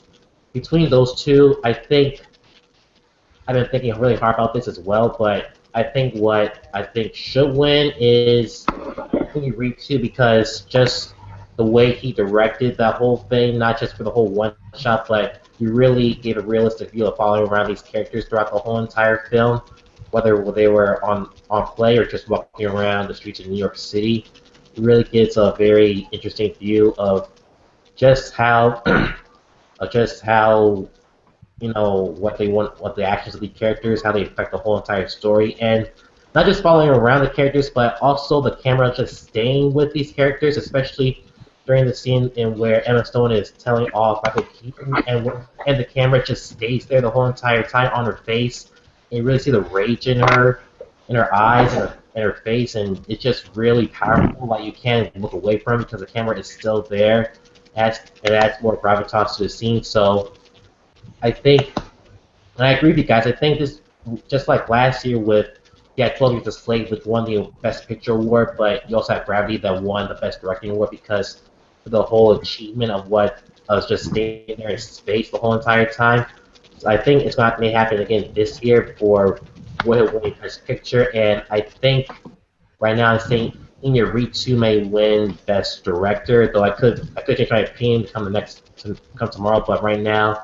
between those two, I think I've been thinking really hard about this as well. But I think what I think should win is Iñárritu because just the way he directed that whole thing, not just for the whole one shot, but he really gave a realistic view of following around these characters throughout the whole entire film, whether they were on play or just walking around the streets of New York City. It really gives a very interesting view of just how, you know, what they want, what the actions of the characters, how they affect the whole entire story, and not just following around the characters, but also the camera just staying with these characters, especially during the scene in where Emma Stone is telling off Michael Keaton, and the camera just stays there the whole entire time on her face. And you really see the rage in her eyes and her face, and it's just really powerful. Like you can't look away from it because the camera is still there. It adds more gravitas to the scene. So I think, and I agree with you guys. I think this, just like last year with 12 Years a Slave, which won the Best Picture award, but you also had Gravity that won the Best Directing award because of the whole achievement of what was just staying there in space the whole entire time. So I think it's not going to happen again this year for Boyhood winning Best Picture, and I think right now I'm saying Iñárritu may win Best Director, though I could change my opinion come tomorrow, but right now,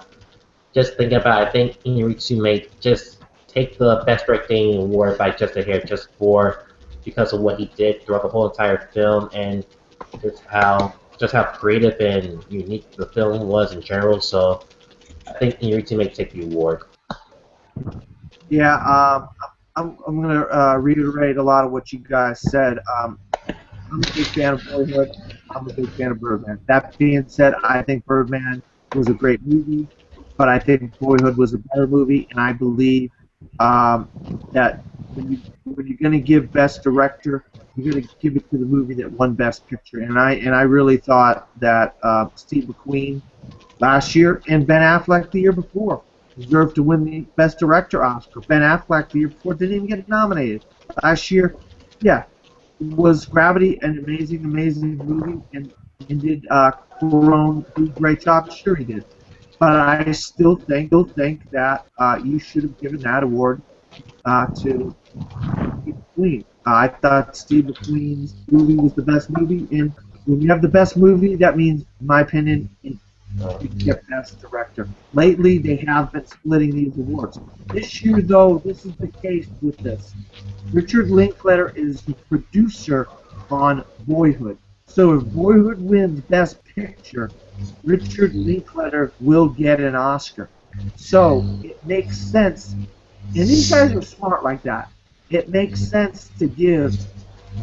just thinking about it, I think Iñárritu may just take the Best Directing award by just a hair, because of what he did throughout the whole entire film and just how creative and unique the film was in general. So I think Iñárritu may take the award. Yeah, I'm gonna reiterate a lot of what you guys said. I'm a big fan of Boyhood. I'm a big fan of Birdman. That being said, I think Birdman was a great movie, but I think Boyhood was a better movie, and I believe that when you're going to give Best Director, you're going to give it to the movie that won Best Picture. And I really thought that Steve McQueen last year and Ben Affleck the year before deserved to win the Best Director Oscar. Ben Affleck the year before didn't even get nominated. Last year, yeah, was Gravity an amazing movie, and did Cuarón do a great job? Sure he did. But I still think that you should have given that award to Steve McQueen. I thought Steve McQueen's movie was the best movie, and when you have the best movie, that means, in my opinion, to get Best Director. Lately, they have been splitting these awards. This year, though, this is the case with this. Richard Linklater is the producer on Boyhood. So if Boyhood wins Best Picture, Richard Linklater will get an Oscar. So it makes sense, and these guys are smart like that. It makes sense to give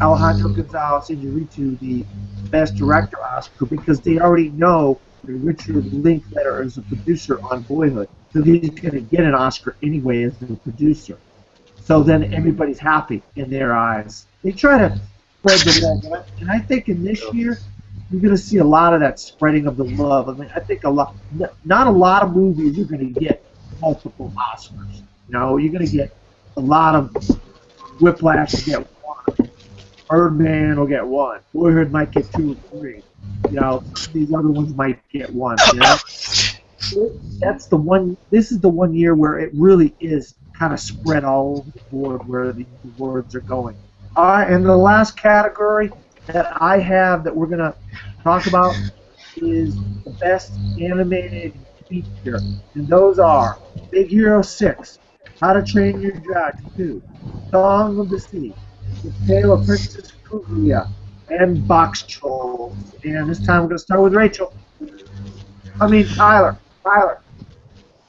Alejandro González Iñárritu the Best Director Oscar because they already know that Richard Linklater is a producer on Boyhood, so he's going to get an Oscar anyway as the producer. So then everybody's happy in their eyes. They try to spread the love, and I think in this year you're going to see a lot of that spreading of the love. I mean, I think not a lot of movies are going to get multiple Oscars. No, you're going to get a lot of Whiplash will get one. Birdman will get one. Boyhood might get 2 or 3. You know, these other ones might get 1. You know? That's the one. This is the one year where it really is kind of spread all over the board where the awards are going. All right, and the last category that I have that we're going to talk about is the Best Animated Feature. And those are Big Hero 6, How to Train Your Dragon 2, Song of the Sea, The Tale of Princess Kaguya, and Box Trolls. And this time we're going to start with Rachel. Tyler.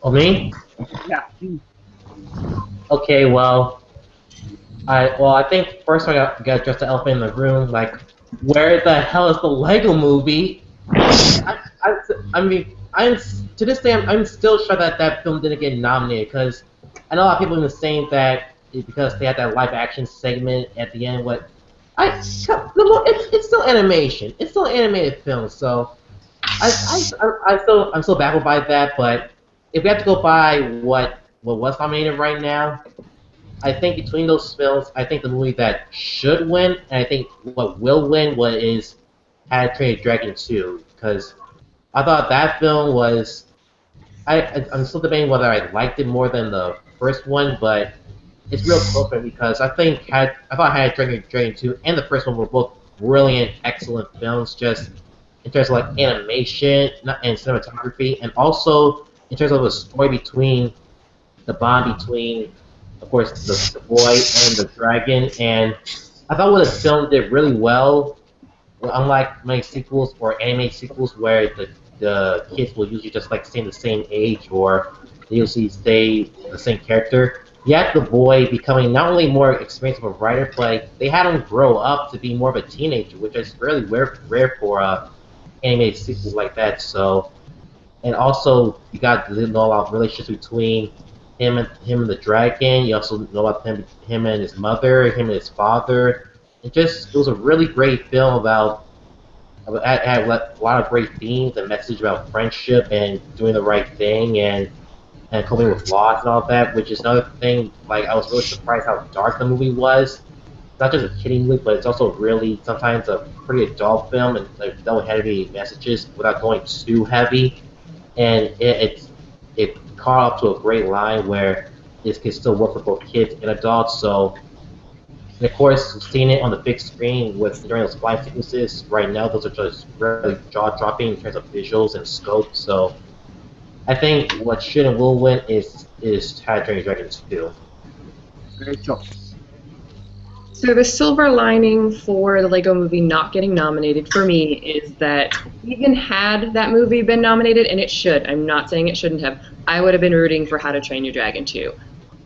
Oh, me? Yeah. You. Okay, well, I think first I got to address the elephant in the room. Like, where the hell is the Lego Movie? To this day, I'm still sure that film didn't get nominated because I know a lot of people have been saying that because they had that live action segment at the end. It's still animation. It's still an animated film, so I'm still baffled by that. But if we have to go by what was nominated right now, I think between those films, I think the movie that should win, and I think what will win, is How to Train Your Dragon 2, because I thought that film was. I'm still debating whether I liked it more than the first one, but it's real close for me because I thought How to Train Your Dragon 2 and the first one were both brilliant, excellent films, just in terms of like animation and cinematography, and also in terms of the story between the bond between, of course, the boy and the dragon. And I thought what the film did really well, unlike many sequels or anime sequels where the kids will usually just like stay the same age or they usually stay the same character. You had the boy becoming not only more experienced of a writer, but they had him grow up to be more of a teenager, which is really rare for animated sequels like that. So, and also you got to know a lot of relationships between him and the dragon. You also know about him and his mother, him and his father. It was a really great film it had a lot of great themes and message about friendship and doing the right thing and coping with loss and all that, which is another thing. Like, I was really surprised how dark the movie was. It's not just a kiddie movie, but it's also really sometimes a pretty adult film and like dealt with heavy messages without going too heavy. And it caught up to a great line where this can still work for both kids and adults. So, and of course, seeing it on the big screen during those flying sequences right now, those are just really jaw-dropping in terms of visuals and scope. So, I think what should and will win is How to Train Your Dragon 2. Rachel. So the silver lining for the Lego Movie not getting nominated for me is that even had that movie been nominated, and it should, I'm not saying it shouldn't have, I would have been rooting for How to Train Your Dragon 2.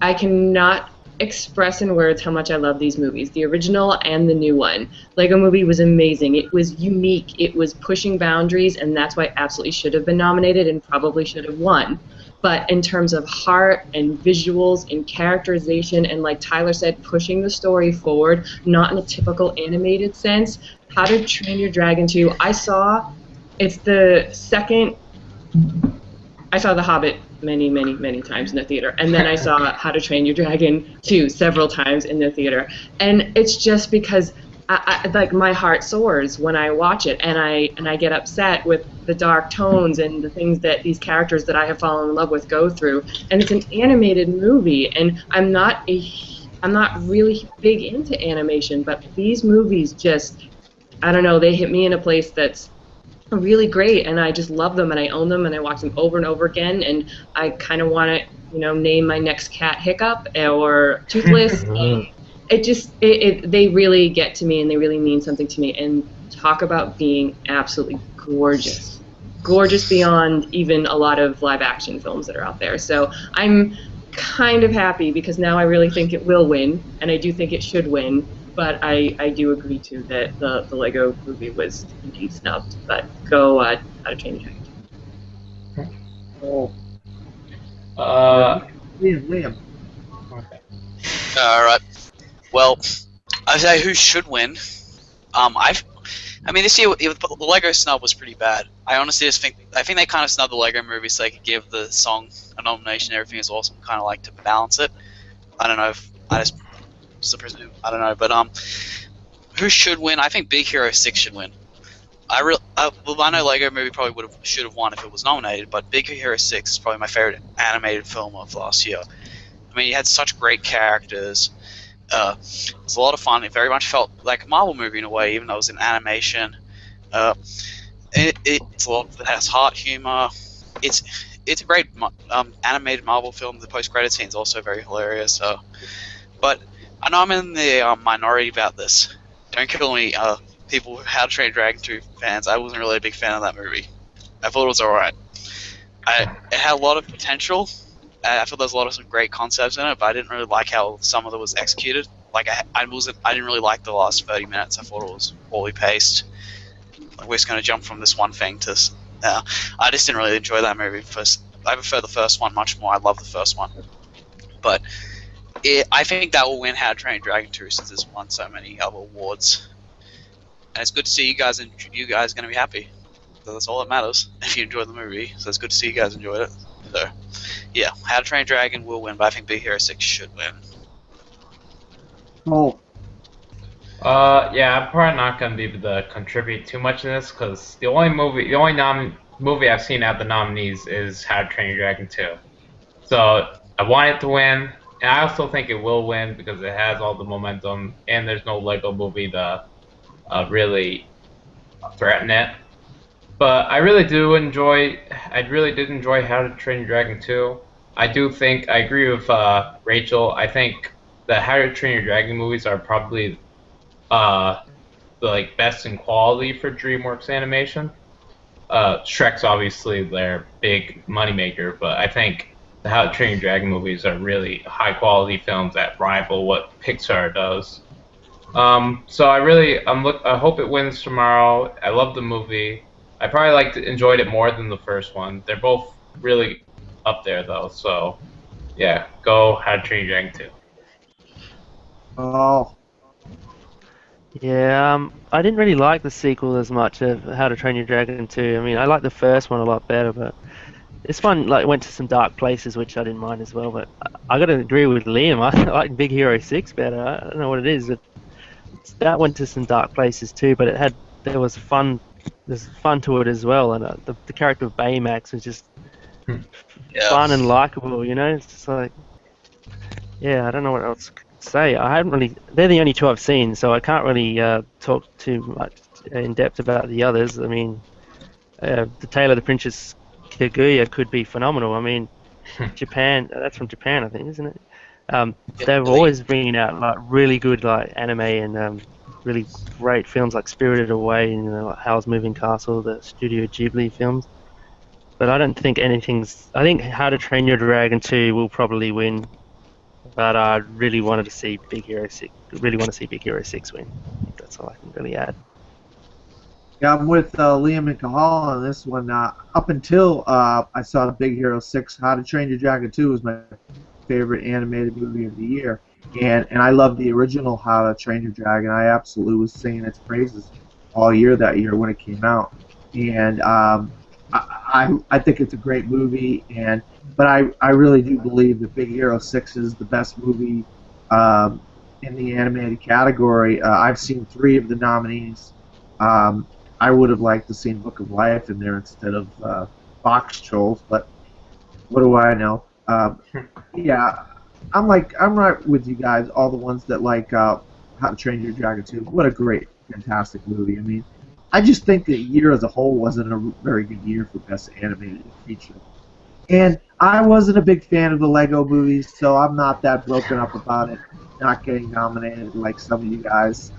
I cannot express in words how much I love these movies, the original and the new one. Lego Movie was amazing. It was unique. It was pushing boundaries, and that's why it absolutely should have been nominated and probably should have won. But in terms of heart and visuals and characterization and, like Tyler said, pushing the story forward, not in a typical animated sense, How to Train Your Dragon 2, I saw The Hobbit many times in the theater, and then I saw How to Train Your Dragon 2 several times in the theater, and it's just because I like my heart soars when I watch it, and I get upset with the dark tones and the things that these characters that I have fallen in love with go through, and it's an animated movie, and I'm not really big into animation, but these movies just, I don't know, they hit me in a place that's are really great, and I just love them, and I own them, and I watch them over and over again, and I kind of want to, name my next cat Hiccup or Toothless. They really get to me, and they really mean something to me, and talk about being absolutely gorgeous. Gorgeous beyond even a lot of live action films that are out there. So I'm kind of happy because now I really think it will win, and I do think it should win, but I do agree too that the Lego movie was indeed snubbed. But go How to Train Your Dragon. Oh, Liam. Okay. All right. Well, I say who should win. I mean, this year the Lego snub was pretty bad. I honestly just think they kind of snubbed the Lego movie so they could give the song a nomination. Everything is awesome, kind of like to balance it. I don't know if I just presume. I don't know, but who should win? I think Big Hero 6 should win. I know Lego movie probably should have won if it was nominated, but Big Hero 6 is probably my favorite animated film of last year. I mean, it had such great characters. It was a lot of fun. It very much felt like a Marvel movie in a way, even though it was in animation. It's a lot. It has heart, humor. It's a great animated Marvel film. The post-credit scene is also very hilarious. But I know I'm in the minority about this. Don't kill me, people who How to Train Your Dragon 2 fans. I wasn't really a big fan of that movie. I thought it was alright. It had a lot of potential. I thought there was a lot of some great concepts in it, but I didn't really like how some of it was executed. Like I didn't really like the last 30 minutes. I thought it was poorly paced. Like we're just going to jump from this one thing to. I just didn't really enjoy that movie. I prefer the first one much more. I love the first one, but I think that will win How to Train Your Dragon 2 since it's won so many other awards. And it's good to see you guys are going to be happy. So that's all that matters. If you enjoyed the movie, so it's good to see you guys enjoyed it. So, yeah, How to Train Your Dragon will win, but I think Big Hero 6 should win. Oh, Yeah, I'm probably not gonna be able to contribute too much in this because the only movie I've seen out of the nominees is How to Train Your Dragon 2. So I want it to win, and I also think it will win because it has all the momentum, and there's no Lego movie to really threaten it. But I really did enjoy How to Train Your Dragon 2. I agree with Rachel. I think the How to Train Your Dragon movies are probably the best in quality for DreamWorks Animation. Shrek's obviously their big moneymaker, but I think the How to Train Your Dragon movies are really high quality films that rival what Pixar does. So I hope it wins tomorrow. I love the movie. I probably enjoyed it more than the first one. They're both really up there though. So yeah, go How to Train Your Dragon 2. oh, Yeah, I didn't really like the sequel as much of How to Train Your Dragon 2. I mean, I like the first one a lot better, but this one went to some dark places, which I didn't mind as well. But I got to agree with Liam. I like Big Hero 6 better. I don't know what it is. That went to some dark places too, but there's fun to it as well, and the character of Baymax was just fun and likable. It's just like, yeah, I don't know what else to say. They're the only two I've seen, so I can't really talk too much in depth about the others. I mean, the Tale of the Princess Kaguya could be phenomenal. I mean, Japan, that's from Japan, I think, isn't it? They're always bringing out really good anime and really great films like Spirited Away and like Howl's Moving Castle, the Studio Ghibli films. But I don't think I think How to Train Your Dragon 2 will probably win. But I really wanted to see Big Hero 6. Really want to see Big Hero 6 win. That's all I can really add. yeah, I'm with Liam and Kahal on this one. Up until I saw Big Hero 6, How to Train Your Dragon 2 was my favorite animated movie of the year. And I love the original How to Train Your Dragon. I absolutely was singing its praises all year that year when it came out. And I think it's a great movie. But I really do believe that Big Hero 6 is the best movie in the animated category. I've seen 3 of the nominees. I would have liked to see Book of Life in there instead of Box Trolls, but what do I know? Yeah, I'm right with you guys. All the ones that like How to Train Your Dragon 2. What a great, fantastic movie. I mean, I just think the year as a whole wasn't a very good year for Best Animated Feature. And I wasn't a big fan of the Lego movies, so I'm not that broken up about it not getting nominated like some of you guys.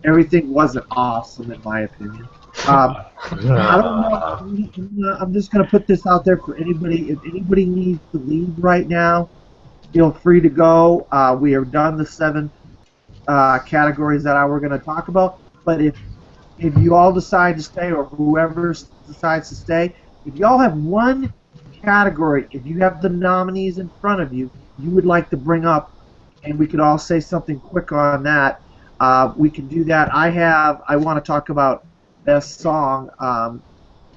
Everything wasn't awesome, in my opinion. I don't know. I'm just going to put this out there for anybody. If anybody needs to leave right now, feel free to go. We are done the 7 categories that I were going to talk about. But if you all decide to stay, or whoever decides to stay, if you all have one category, if you have the nominees in front of you, you would like to bring up, and we could all say something quick on that, we can do that. I want to talk about Best Song,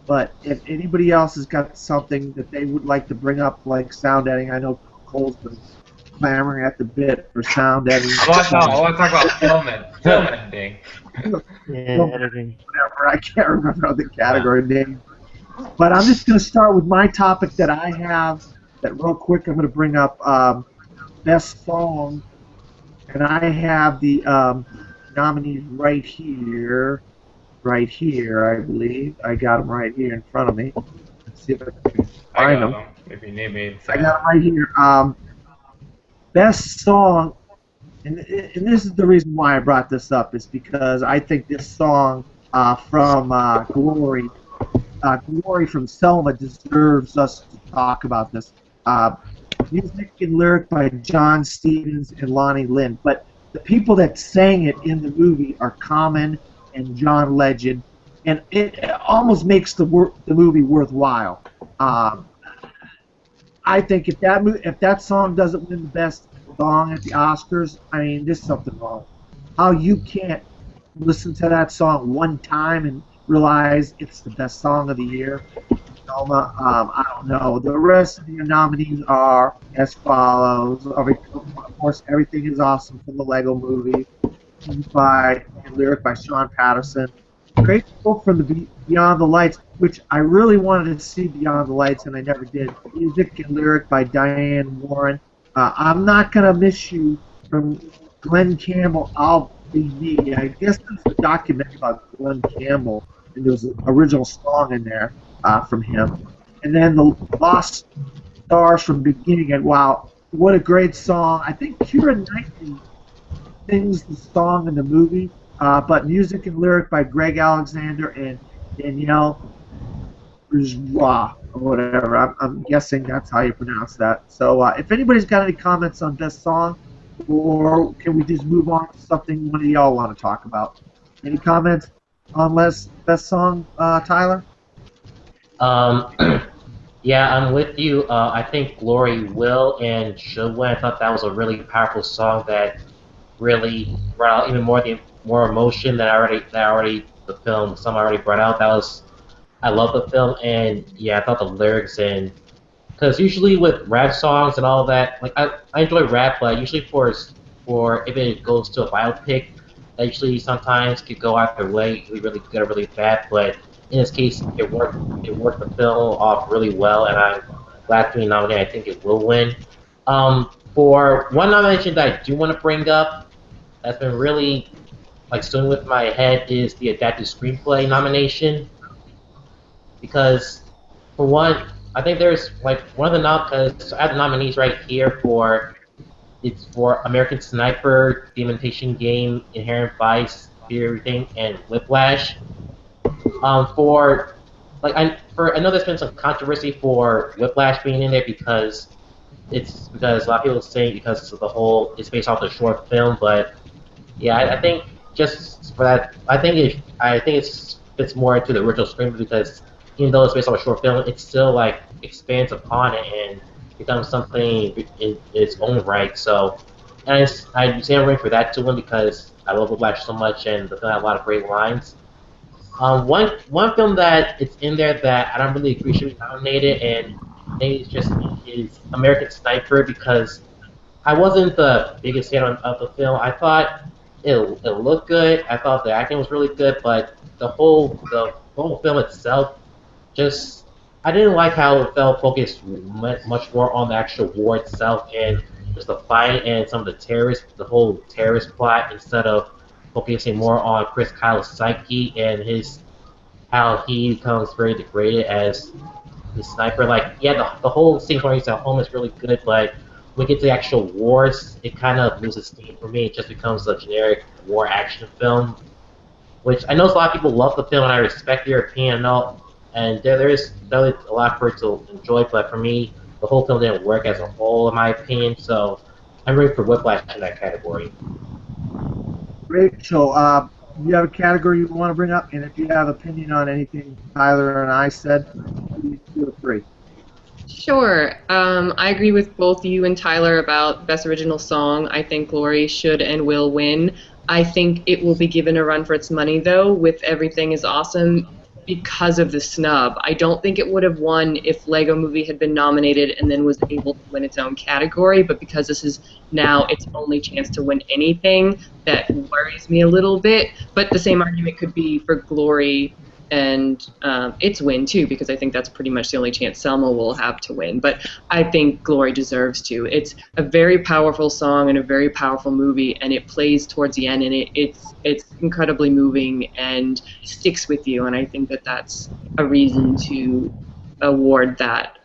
but if anybody else has got something that they would like to bring up, like sound editing, I know Cole's been clamoring at the bit for sound editing. I want to talk about film editing. Yeah, editing. Whatever, I can't remember the category name. But I'm just going to start with my topic that I have, that real quick I'm going to bring up Best Song, and I have the nominees right here, I believe. I got them right here in front of me. Let's see if I can find them. If you need me. I got them right here. Best Song, and this is the reason why I brought this up, is because I think this song from Glory from Selma deserves us to talk about this. Music and lyric by John Stevens and Lonnie Lynn, but the people that sang it in the movie are Common and John Legend, and it almost makes the movie worthwhile. I think if that song doesn't win the best song at the Oscars, I mean, there's something wrong. How you can't listen to that song one time and realize it's the best song of the year. Selma, I don't know. The rest of your nominees are as follows. Of course, Everything Is Awesome from the Lego Movie, lyric by Sean Patterson. Great quote from the Beyond the Lights, which I really wanted to see Beyond the Lights, and I never did. Music and lyric by Diane Warren. I'm Not Gonna Miss You from Glenn Campbell, I'll Be Me. I guess there's a documentary about Glenn Campbell, and there was an original song in there from him. And then the Lost Stars from Beginning, and wow, what a great song. I think Keira Knightley sings the song in the movie, but music and lyric by Greg Alexander and Danielle Bourgeois, or whatever. I'm guessing that's how you pronounce that. So if anybody's got any comments on Best Song, or can we just move on to something one of y'all want to talk about? Any comments on Best Song, Tyler? Yeah, I'm with you. I think Glory will and should win. I thought that was a really powerful song that really brought out even more emotion than the film already brought out. I love the film, and yeah, I thought the lyrics, and because usually with rap songs and all that, like I enjoy rap, but usually for if it goes to a biopic, that usually sometimes could go either way, really good or really bad. But in this case, it worked the film off really well, and I'm glad to be nominated. I think it will win. For one nomination that I do want to bring up, that's been really like swimming with my head, is the adapted screenplay nomination. Because for one, I think there's like one of the because I have the nominees right here for American Sniper, The Imitation Game, Inherent Vice, Everything, and Whiplash. I know there's been some controversy for Whiplash being in there because a lot of people say because of it's based off the short film, but yeah, I think just for that, I think it fits more into the original screenplay because even though it's based on a short film, it still like expands upon it and becomes something in its own right. So, and I'm waiting for that to win because I love Whiplash so much and the film had a lot of great lines. One film that it's in there that I don't really agree should be nominated, and I think is American Sniper, because I wasn't the biggest fan of the film. I thought it looked good. I thought the acting was really good, but the whole film itself, I didn't like how it felt focused much more on the actual war itself and just the fight and some of the whole terrorist plot, instead of focusing more on Chris Kyle's psyche and his how he becomes very degraded as the sniper. Like, yeah, the whole scene where he's at home is really good, but when we get to the actual wars, it kind of loses steam for me. It just becomes a generic war action film, which I know a lot of people love the film, and I respect your opinion and all. And there is definitely a lot for it to enjoy, but for me, the whole film didn't work as a whole, in my opinion. So I'm rooting for Whiplash in that category. Rachel, you have a category you want to bring up, and if you have opinion on anything Tyler and I said, please feel free. Sure. I agree with both you and Tyler about Best Original Song. I think Glory should and will win. I think it will be given a run for its money, though, with Everything is Awesome because of the snub. I don't think it would have won if Lego Movie had been nominated and then was able to win its own category, but because this is now its only chance to win anything, that worries me a little bit. But the same argument could be for Glory and its win too, because I think that's pretty much the only chance Selma will have to win. But I think Glory deserves to. It's a very powerful song and a very powerful movie, and it plays towards the end, and it's incredibly moving and sticks with you. And I think that that's a reason to award that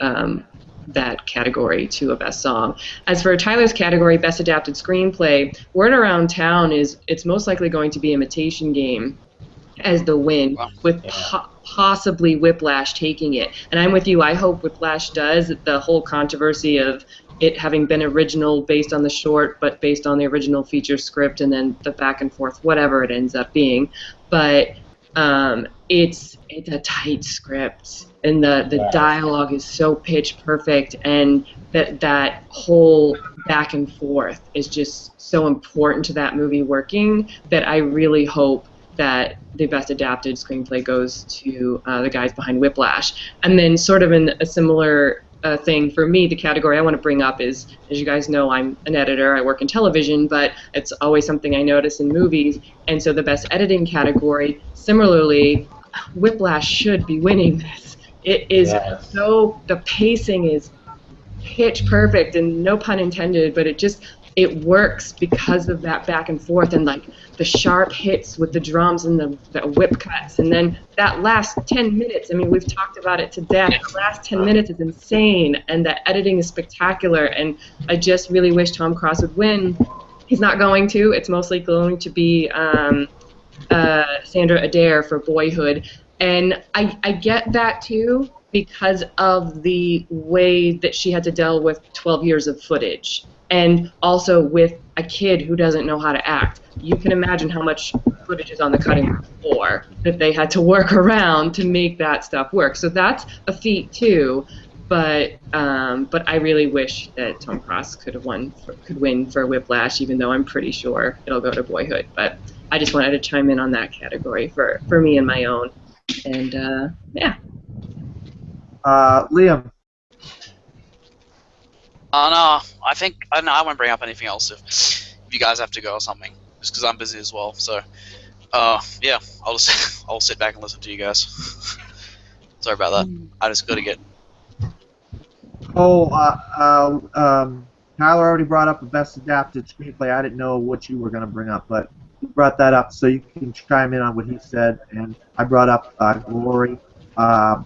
that category to a best song. As for Tyler's category, best adapted screenplay, word around town is it's most likely going to be Imitation Game as the win, with possibly Whiplash taking it. And I'm with you. I hope Whiplash does. The whole controversy of it having been original based on the short, but based on the original feature script, and then the back and forth, whatever it ends up being. But it's a tight script, and the dialogue is so pitch perfect, and that whole back and forth is just so important to that movie working, that I really hope that the best adapted screenplay goes to the guys behind Whiplash. And then sort of in a similar thing for me, the category I want to bring up is, as you guys know, I'm an editor, I work in television, but it's always something I notice in movies, and so the best editing category, similarly, Whiplash should be winning this. It is so, the pacing is pitch perfect, and no pun intended, but it works because of that back and forth, and like the sharp hits with the drums and the whip cuts, and then that last 10 minutes, I mean, we've talked about it to death, the last 10 minutes is insane, and the editing is spectacular, and I just really wish Tom Cross would win. He's not going to. It's mostly going to be Sandra Adair for Boyhood, and I get that too, because of the way that she had to deal with 12 years of footage. And also with a kid who doesn't know how to act. You can imagine how much footage is on the cutting room floor that they had to work around to make that stuff work. So that's a feat too. But I really wish that Tom Cross could win for Whiplash, even though I'm pretty sure it'll go to Boyhood. But I just wanted to chime in on that category for me and my own. And yeah. Liam. No, I think I won't bring up anything else if you guys have to go or something, just because I'm busy as well. So, yeah, I'll sit back and listen to you guys. Sorry about that. I just got to get. Tyler already brought up the best adapted screenplay. I didn't know what you were going to bring up, but he brought that up, so you can chime in on what he said. And I brought up Glory,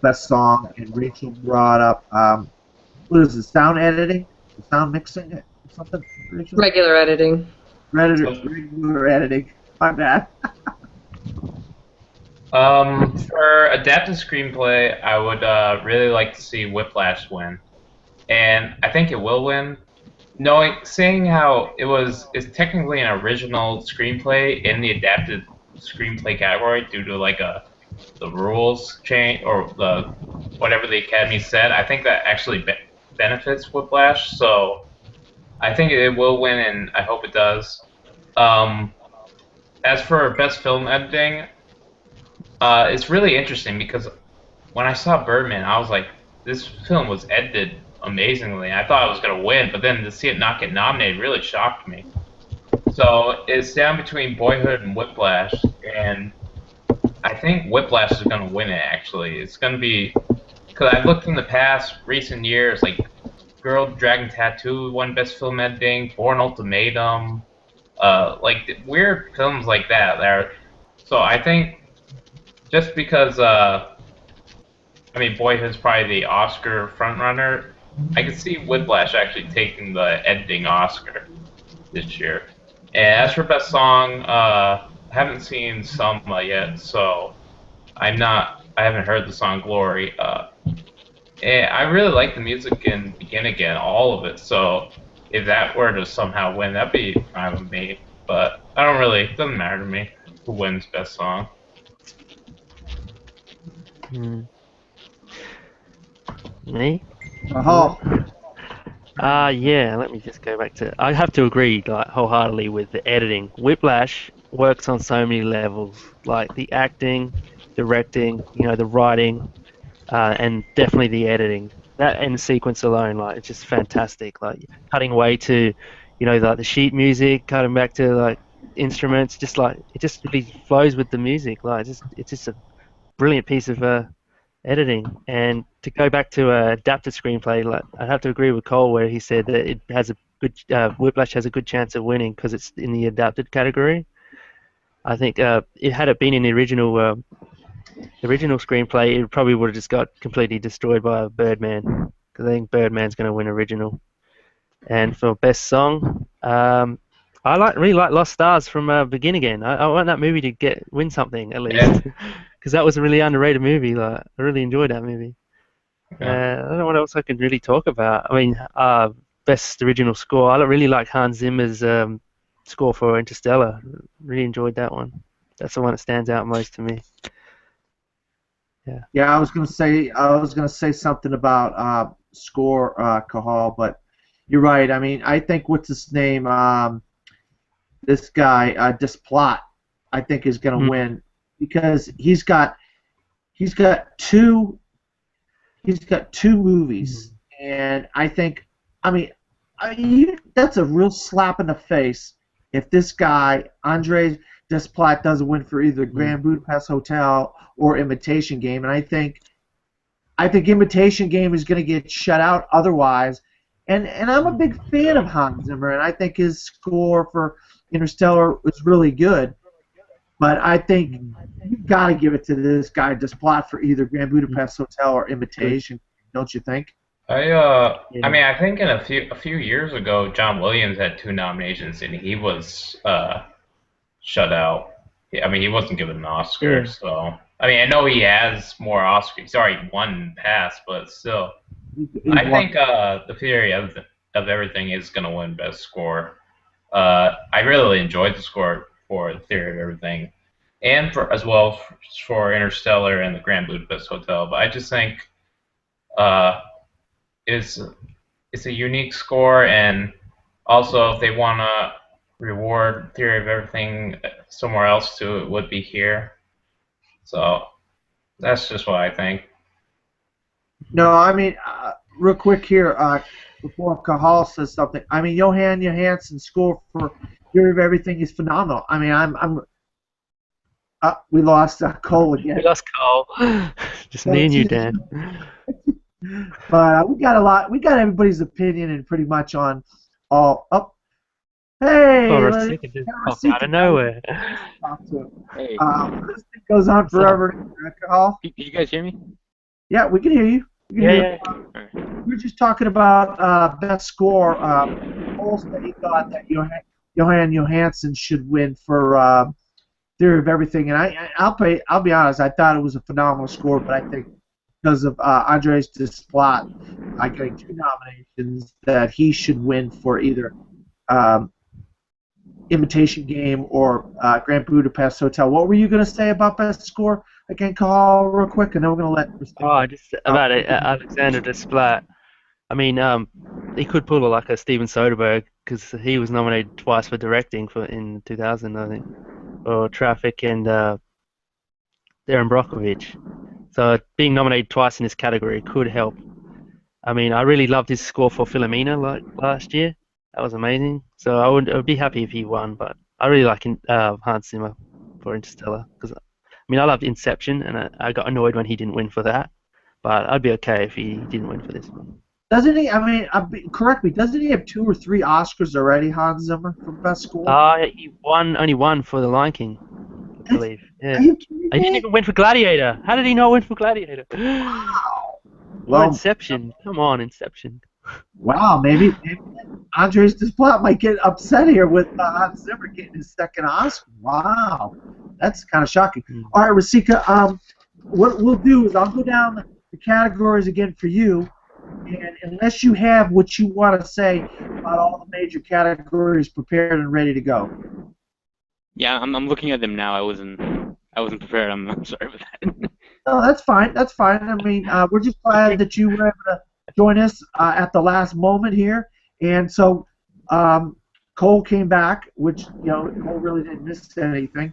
best song, and Rachel brought up what is it, sound editing? Sound mixing, something? Rachel? Regular editing. Regular editing. My bad. For adapted screenplay, I would really like to see Whiplash win, and I think it will win. Seeing how it's technically an original screenplay in the adapted screenplay category due to like the rules change or the whatever the Academy said, I think that actually benefits Whiplash, so I think it will win, and I hope it does. As for best film editing, it's really interesting because when I saw Birdman, I was like, this film was edited amazingly. I thought I was going to win, but then to see it not get nominated really shocked me. So it's down between Boyhood and Whiplash, and I think Whiplash is going to win it, actually. It's going to be... Because I've looked in the past, recent years, like Girl with Dragon Tattoo won Best Film Editing, Born Ultimatum, Like weird films like that. So I think just because I mean, Boyhood's probably the Oscar frontrunner. I could see Whiplash actually taking the editing Oscar this year. And as for best song, I haven't seen Selma yet, so I haven't heard the song Glory. And I really like the music in Begin Again, all of it. So if that were to somehow win, that'd be fine with me. But I don't really, it doesn't matter to me who wins best song. Me? Oh, Yeah, let me just go back to. I have to agree, like, wholeheartedly with the editing. Whiplash works on so many levels, like the acting, directing, the writing, and definitely the editing. That end sequence alone, like, it's just fantastic. Like, cutting away to, like the sheet music, cutting back to like instruments, just like it just really flows with the music. Like, it's just a brilliant piece of editing. And to go back to adapted screenplay, like, I have to agree with Cole where he said that it has a good Whiplash has a good chance of winning because it's in the adapted category. I think it had it been in the original screenplay, it probably would have just got completely destroyed by Birdman. Because I think Birdman's going to win original. And for best song, I really like Lost Stars from Begin Again. I want that movie to win something at least. Because that was a really underrated movie. Like, I really enjoyed that movie. Yeah. I don't know what else I can really talk about. I mean, best original score. I really like Hans Zimmer's score for Interstellar. Really enjoyed that one. That's the one that stands out most to me. yeah. I was gonna say something about score, Cahal, but you're right. I mean, I think what's his name? This guy, Desplat, I think is gonna win because he's got two movies, and I mean, that's a real slap in the face if this guy Andrzej Desplat doesn't win for either Grand Budapest Hotel or Imitation Game, and I think Imitation Game is going to get shut out otherwise. And I'm a big fan of Hans Zimmer, and I think his score for Interstellar was really good. But I think you've got to give it to this guy Desplat for either Grand Budapest Hotel or Imitation, don't you think? I mean, I think in a few years ago, John Williams had 2 nominations and he was shut out. I mean, he wasn't given an Oscar, so I mean, I know he has more Oscars. He's already won in the past, but still, I think the Theory of Everything is going to win Best Score. I really enjoyed the score for The Theory of Everything, and as well for Interstellar and the Grand Budapest Hotel. But I just think it's a unique score, and also if they want to reward Theory of Everything somewhere else too, it would be here. So that's just what I think. No, I mean, real quick here, before Cahal says something, I mean, Johan Johansson's score for Theory of Everything is phenomenal. I mean, we lost Cole again. We lost Cole. Just me and you, Dan. But we got everybody's opinion and pretty much on all up. Hey, Rasica just popped out of nowhere. Hey, this thing goes on forever. Cahal? you guys hear me? Yeah, we can hear you. Yeah. We were just talking about best score. Cole said he thought that Johan Johansson should win for Theory of Everything, and I'll be honest, I thought it was a phenomenal score, but I think because of Andrzej Desplat getting 2 nominations, that he should win for either Imitation Game or Grand Budapest Hotel. What were you going to say about best score? Again, call real quick, and then we're going to let. Just about it, Alexander Desplat. I mean, he could pull like a Steven Soderbergh because he was nominated twice for directing in 2000, I think, for Traffic and Darren Brockovich. So being nominated twice in this category could help. I mean, I really loved his score for Philomena like last year. That was amazing. So I would be happy if he won, but I really like Hans Zimmer for Interstellar because I mean I loved Inception and I got annoyed when he didn't win for that, but I'd be okay if he didn't win for this one. Doesn't he? I mean, correct me. Doesn't he have 2 or 3 Oscars already, Hans Zimmer, for best score? He won only one for The Lion King, I believe. Yeah. Are you kidding He didn't me? even win for Gladiator. How did he not win for Gladiator? Wow. Or Well, Inception. Come on, Inception. wow. Maybe Andres Desplat might get upset here with Hans Zimmer getting his second Oscar. Wow, that's kind of shocking. All right, Rasika. What we'll do is I'll go down the categories again for you, and unless you have what you want to say about all the major categories prepared and ready to go. Yeah, I'm looking at them now. I wasn't prepared. I'm sorry for that. No, that's fine. That's fine. I mean, we're just glad that you were able to join us at the last moment here. And so Cole came back, which, Cole really didn't miss anything.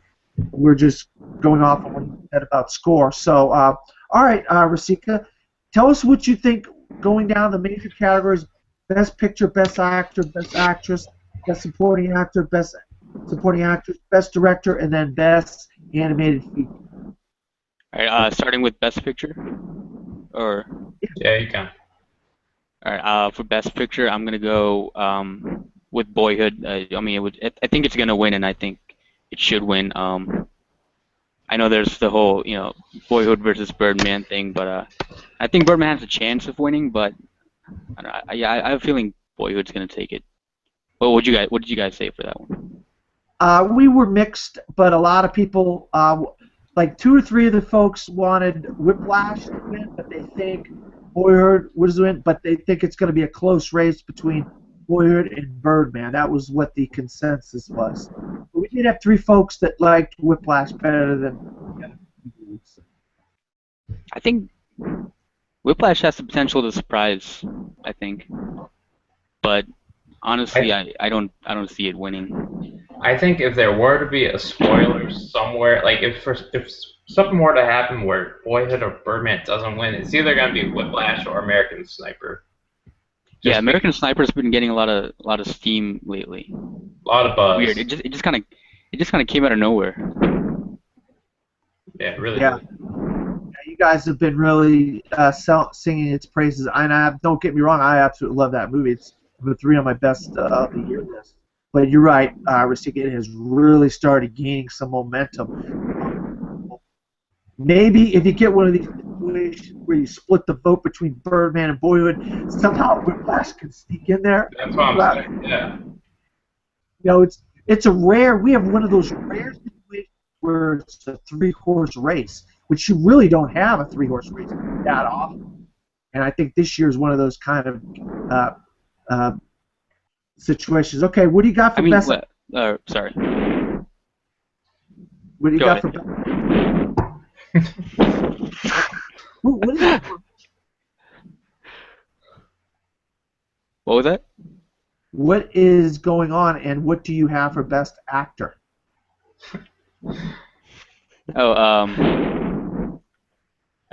We're just going off on what he said about score. So, all right, Rasika, tell us what you think going down the major categories: Best Picture, Best Actor, Best Actress, Best Supporting Actor, Best Supporting Actress, Best Director, and then Best Animated Feature. All right, starting with Best Picture, or Yeah, you can. all right. For Best Picture, I'm gonna go with Boyhood. I mean, I think it's gonna win, and I think it should win. I know there's the whole, Boyhood versus Birdman thing, but I think Birdman has a chance of winning. But I don't know, I have a feeling Boyhood's gonna take it. What did you guys say for that one? We were mixed, but a lot of people, like 2 or 3 of the folks wanted Whiplash to win, but they think Boyhood would win, but they think it's going to be a close race between Boyhood and Birdman. That was what the consensus was. But we did have 3 folks that liked Whiplash better than the other 2. I think Whiplash has the potential to surprise. I think, but honestly, I don't see it winning. I think if there were to be a spoiler somewhere, like if something were to happen where Boyhood or Birdman doesn't win, it's either gonna be Whiplash or American Sniper. Yeah, American Sniper's been getting a lot of steam lately. A lot of buzz. Weird. It just kind of came out of nowhere. Yeah, really. Yeah. You guys have been really singing its praises. And don't get me wrong, I absolutely love that movie. It's number 3 on my best of the year list. But you're right, Rasika, it has really started gaining some momentum. Maybe if you get one of these situations where you split the vote between Birdman and Boyhood, somehow Whiplash can sneak in there. That's what I'm saying. Yeah. It's a rare. We have one of those rare situations where it's a 3-horse race, which you really don't have a 3-horse race that often. And I think this year is one of those kind of situations. Okay, what do you got for best? Sorry. What do you Go got ahead. what is that for? What was that? What is going on, and what do you have for best actor?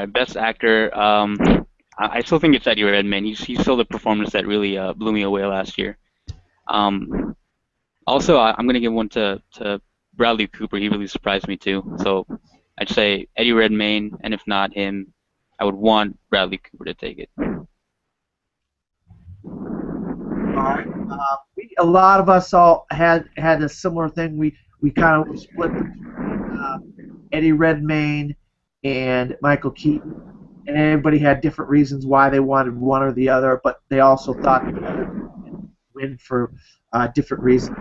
Best actor. I still think it's Eddie Redmayne. He's still the performance that really blew me away last year. Also, I'm gonna give one to Bradley Cooper. He really surprised me too. So I'd say Eddie Redmayne, and if not him, I would want Bradley Cooper to take it. All right. A lot of us all had a similar thing. We kind of split between Eddie Redmayne and Michael Keaton, and everybody had different reasons why they wanted one or the other, but they also thought the other would win for different reasons.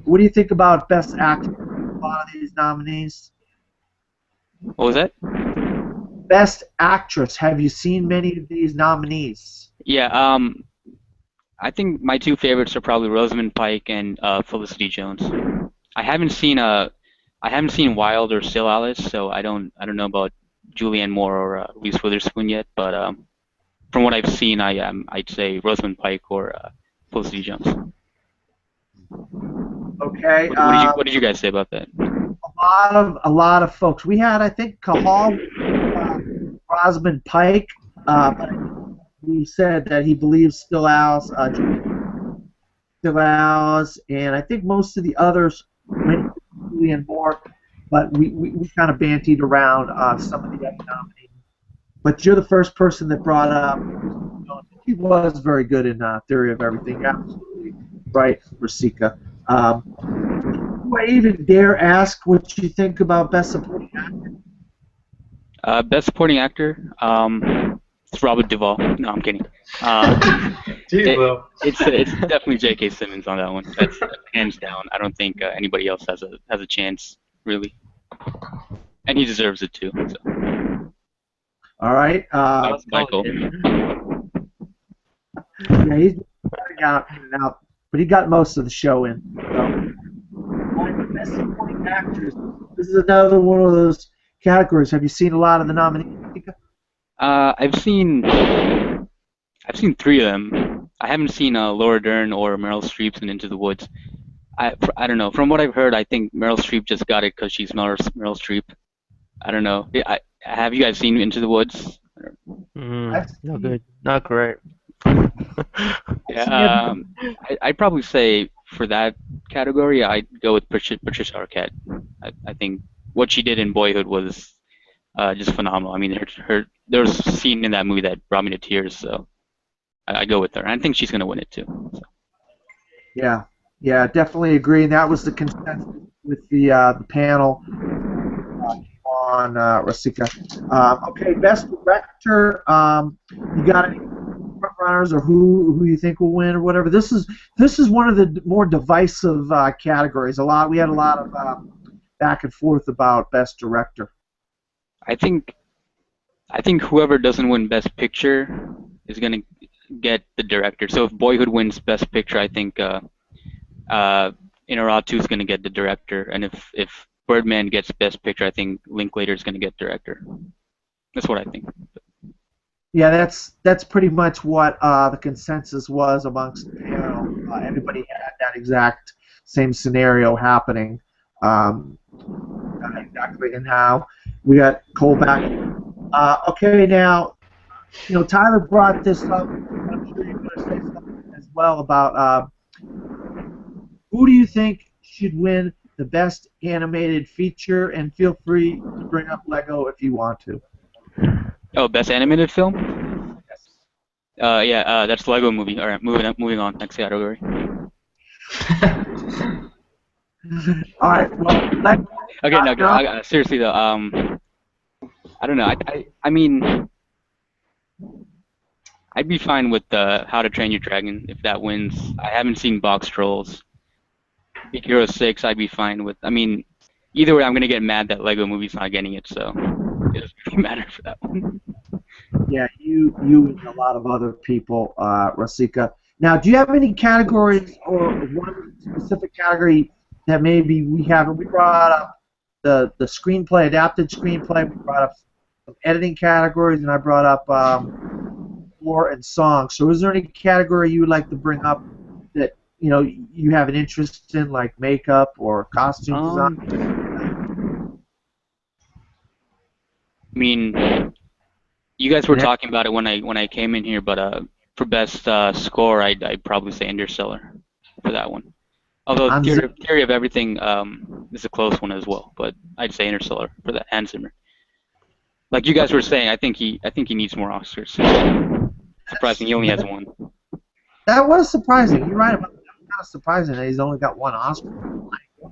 What do you think about best actor? A lot of these nominees. What was that? Best actress. Have you seen many of these nominees? Yeah. I think my 2 favorites are probably Rosamund Pike and Felicity Jones. I haven't seen Wild or Still Alice, so I don't know about Julianne Moore or Reese Witherspoon yet. But from what I've seen, I'd say Rosamund Pike or Felicity Jones. Okay. What did you guys say about that? A lot of folks. We had, I think, Kahal, Rosamund Pike, but he said that he believes Still Alice, and I think most of the others went Julianne Moore, but we kind of bantied around some of the other nominees. But you're the first person that brought up She was very good in Theory of Everything. Absolutely right, Rasika. Do I even dare ask what you think about Best Supporting Actor? Best supporting actor. It's Robert Duvall. No, I'm kidding. Jeez, Lou. It's definitely J.K. Simmons on that one. That's hands down. I don't think anybody else has a chance really, and he deserves it too. So. All right. Michael. Yeah, he's been out and out, but he got most of the show in. So. Best Supporting Actors. This is another one of those categories. Have you seen a lot of the nominees? I've seen 3 of them. I haven't seen Laura Dern or Meryl Streep's in Into the Woods. I don't know. From what I've heard, I think Meryl Streep just got it because she's Meryl Streep. I don't know. Have you guys seen Into the Woods? Not good. Not great. Yeah. I'd probably say for that category, I'd go with Patricia Arquette. I think what she did in Boyhood was just phenomenal. I mean, there was a scene in that movie that brought me to tears, so I go with her. And I think she's going to win it too. So. Yeah, definitely agree. And that was the consensus with the panel on Rasika. Okay, Best Director. You got any front runners or who you think will win or whatever? This is one of the more divisive categories. We had a lot of back and forth about Best Director. I think whoever doesn't win Best Picture is gonna get the director. So if Boyhood wins Best Picture, I think Inarritu is gonna get the director, and if Birdman gets Best Picture, I think Linklater is gonna get director. That's what I think. Yeah, that's pretty much what the consensus was amongst the panel. Everybody had that exact same scenario happening. Exactly, and how we got Cole back. Okay, now, Tyler brought this up. I'm sure you're going to say something as well about who do you think should win the Best Animated Feature, and feel free to bring up Lego if you want to. Oh, Best Animated Film? Yes. That's Lego Movie. All right, moving on. Next category. All right. Well, okay. No. Seriously though. I don't know. I mean, I'd be fine with How to Train Your Dragon if that wins. I haven't seen Box Trolls. Big Hero 6, I'd be fine with. I mean, either way, I'm gonna get mad that Lego Movie's not getting it, so it doesn't really matter for that one. Yeah, you and a lot of other people, Rasika. Now, do you have any categories or one specific category that maybe we haven't? We brought up the screenplay, adapted screenplay. We brought up some editing categories, and I brought up score and song. So, is there any category you would like to bring up that you have an interest in, like makeup or costume design? I mean, you guys were talking about it when I came in here, but for best score, I'd probably say Interstellar for that one. Although Theory of Everything is a close one as well, but I'd say Interstellar for that. Hans Zimmer. Like you guys were saying, I think he needs more Oscars. Surprising, he only has one. That was surprising. You're right about that. It's kind of surprising that he's only got one Oscar. I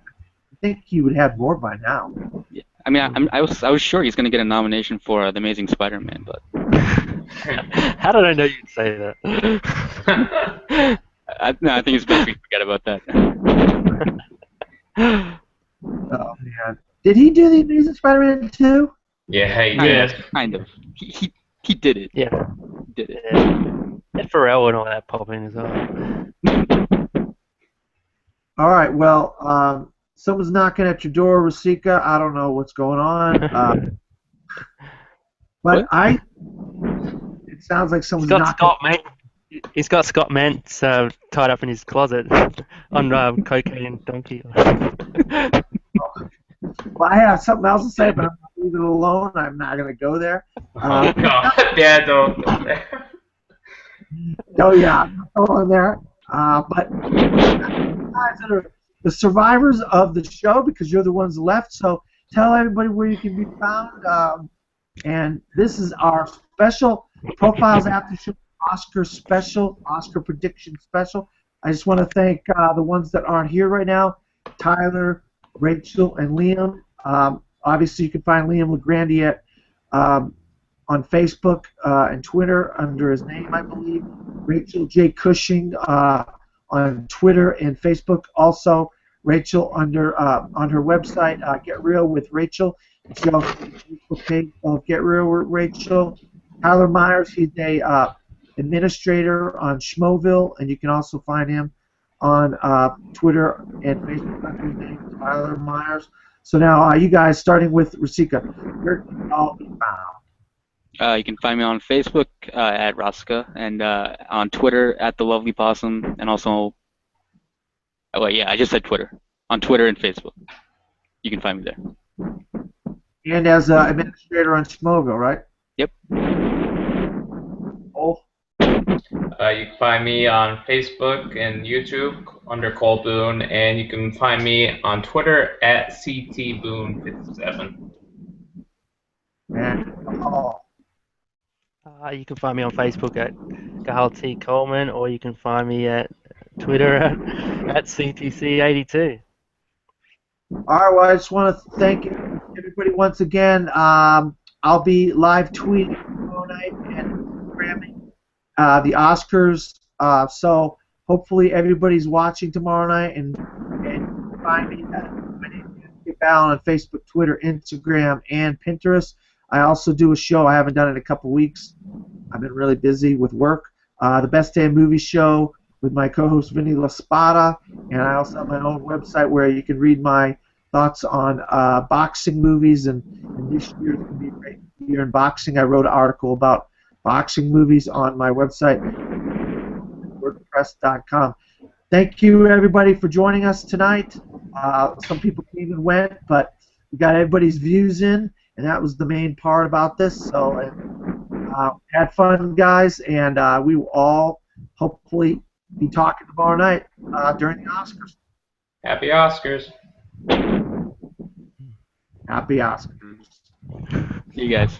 think he would have more by now. Yeah. I mean, I was sure he's gonna get a nomination for The Amazing Spider-Man, but. How did I know you'd say that? I think it's best we forget about that. Oh man, did he do The Amazing Spider-Man 2? Yeah, he did. Kind of. He did it. Yeah. He did it. Yeah. And Pharrell and all that pop in as well. All right. Well, someone's knocking at your door, Rasika. I don't know what's going on. But it sounds like someone's knocking. He's got Scott Mantz tied up in his closet on Cocaine Donkey. Well, I have something else to say, but I'm going to leave it alone. I'm not going to go there. Oh, God. Yeah, don't go there. Oh, yeah, I'm not going there. But you guys that are the survivors of the show, because you're the ones left, so tell everybody where you can be found. And this is our special Profiles After Show Oscar special, Oscar prediction special. I just want to thank the ones that aren't here right now, Tyler, Rachel, and Liam. Obviously, you can find Liam LaGrandi at on Facebook and Twitter under his name, I believe. Rachel J. Cushing on Twitter and Facebook. Also, Rachel under on her website, Get Real with Rachel. She also has a Facebook page of Get Real with Rachel. Tyler Myers, he's a administrator on Schmoville, and you can also find him on Twitter and Facebook under his name, Tyler Myers. So now, you guys, starting with Rasika, where can you all be found? You can find me on Facebook at Rasika, and on Twitter at The Lovely Possum, and also, oh wait, yeah, I just said Twitter. On Twitter and Facebook. You can find me there. And as administrator on Schmoville, right? Yep. Oh. You can find me on Facebook and YouTube under Cole Boone, and you can find me on Twitter at CTBoone57. And, oh. You can find me on Facebook at Gahal T. Coleman, or you can find me at Twitter at CTC82. All right, well, I just want to thank everybody once again. I'll be live tweeting tomorrow night and programming the Oscars. So hopefully everybody's watching tomorrow night and find me at my name is Skip Allen on Facebook, Twitter, Instagram, and Pinterest. I also do a show. I haven't done it in a couple weeks. I've been really busy with work. The Best Damn Movie Show with my co-host Vinny LaSpada, and I also have my own website where you can read my thoughts on boxing movies, and this year's going to be a great year in boxing. I wrote an article about boxing movies on my website, WordPress.com. Thank you, everybody, for joining us tonight. Some people came and went, but we got everybody's views in, and that was the main part about this. So had fun, guys, and we will all hopefully be talking tomorrow night during the Oscars. Happy Oscars. Happy Oscars. See you guys.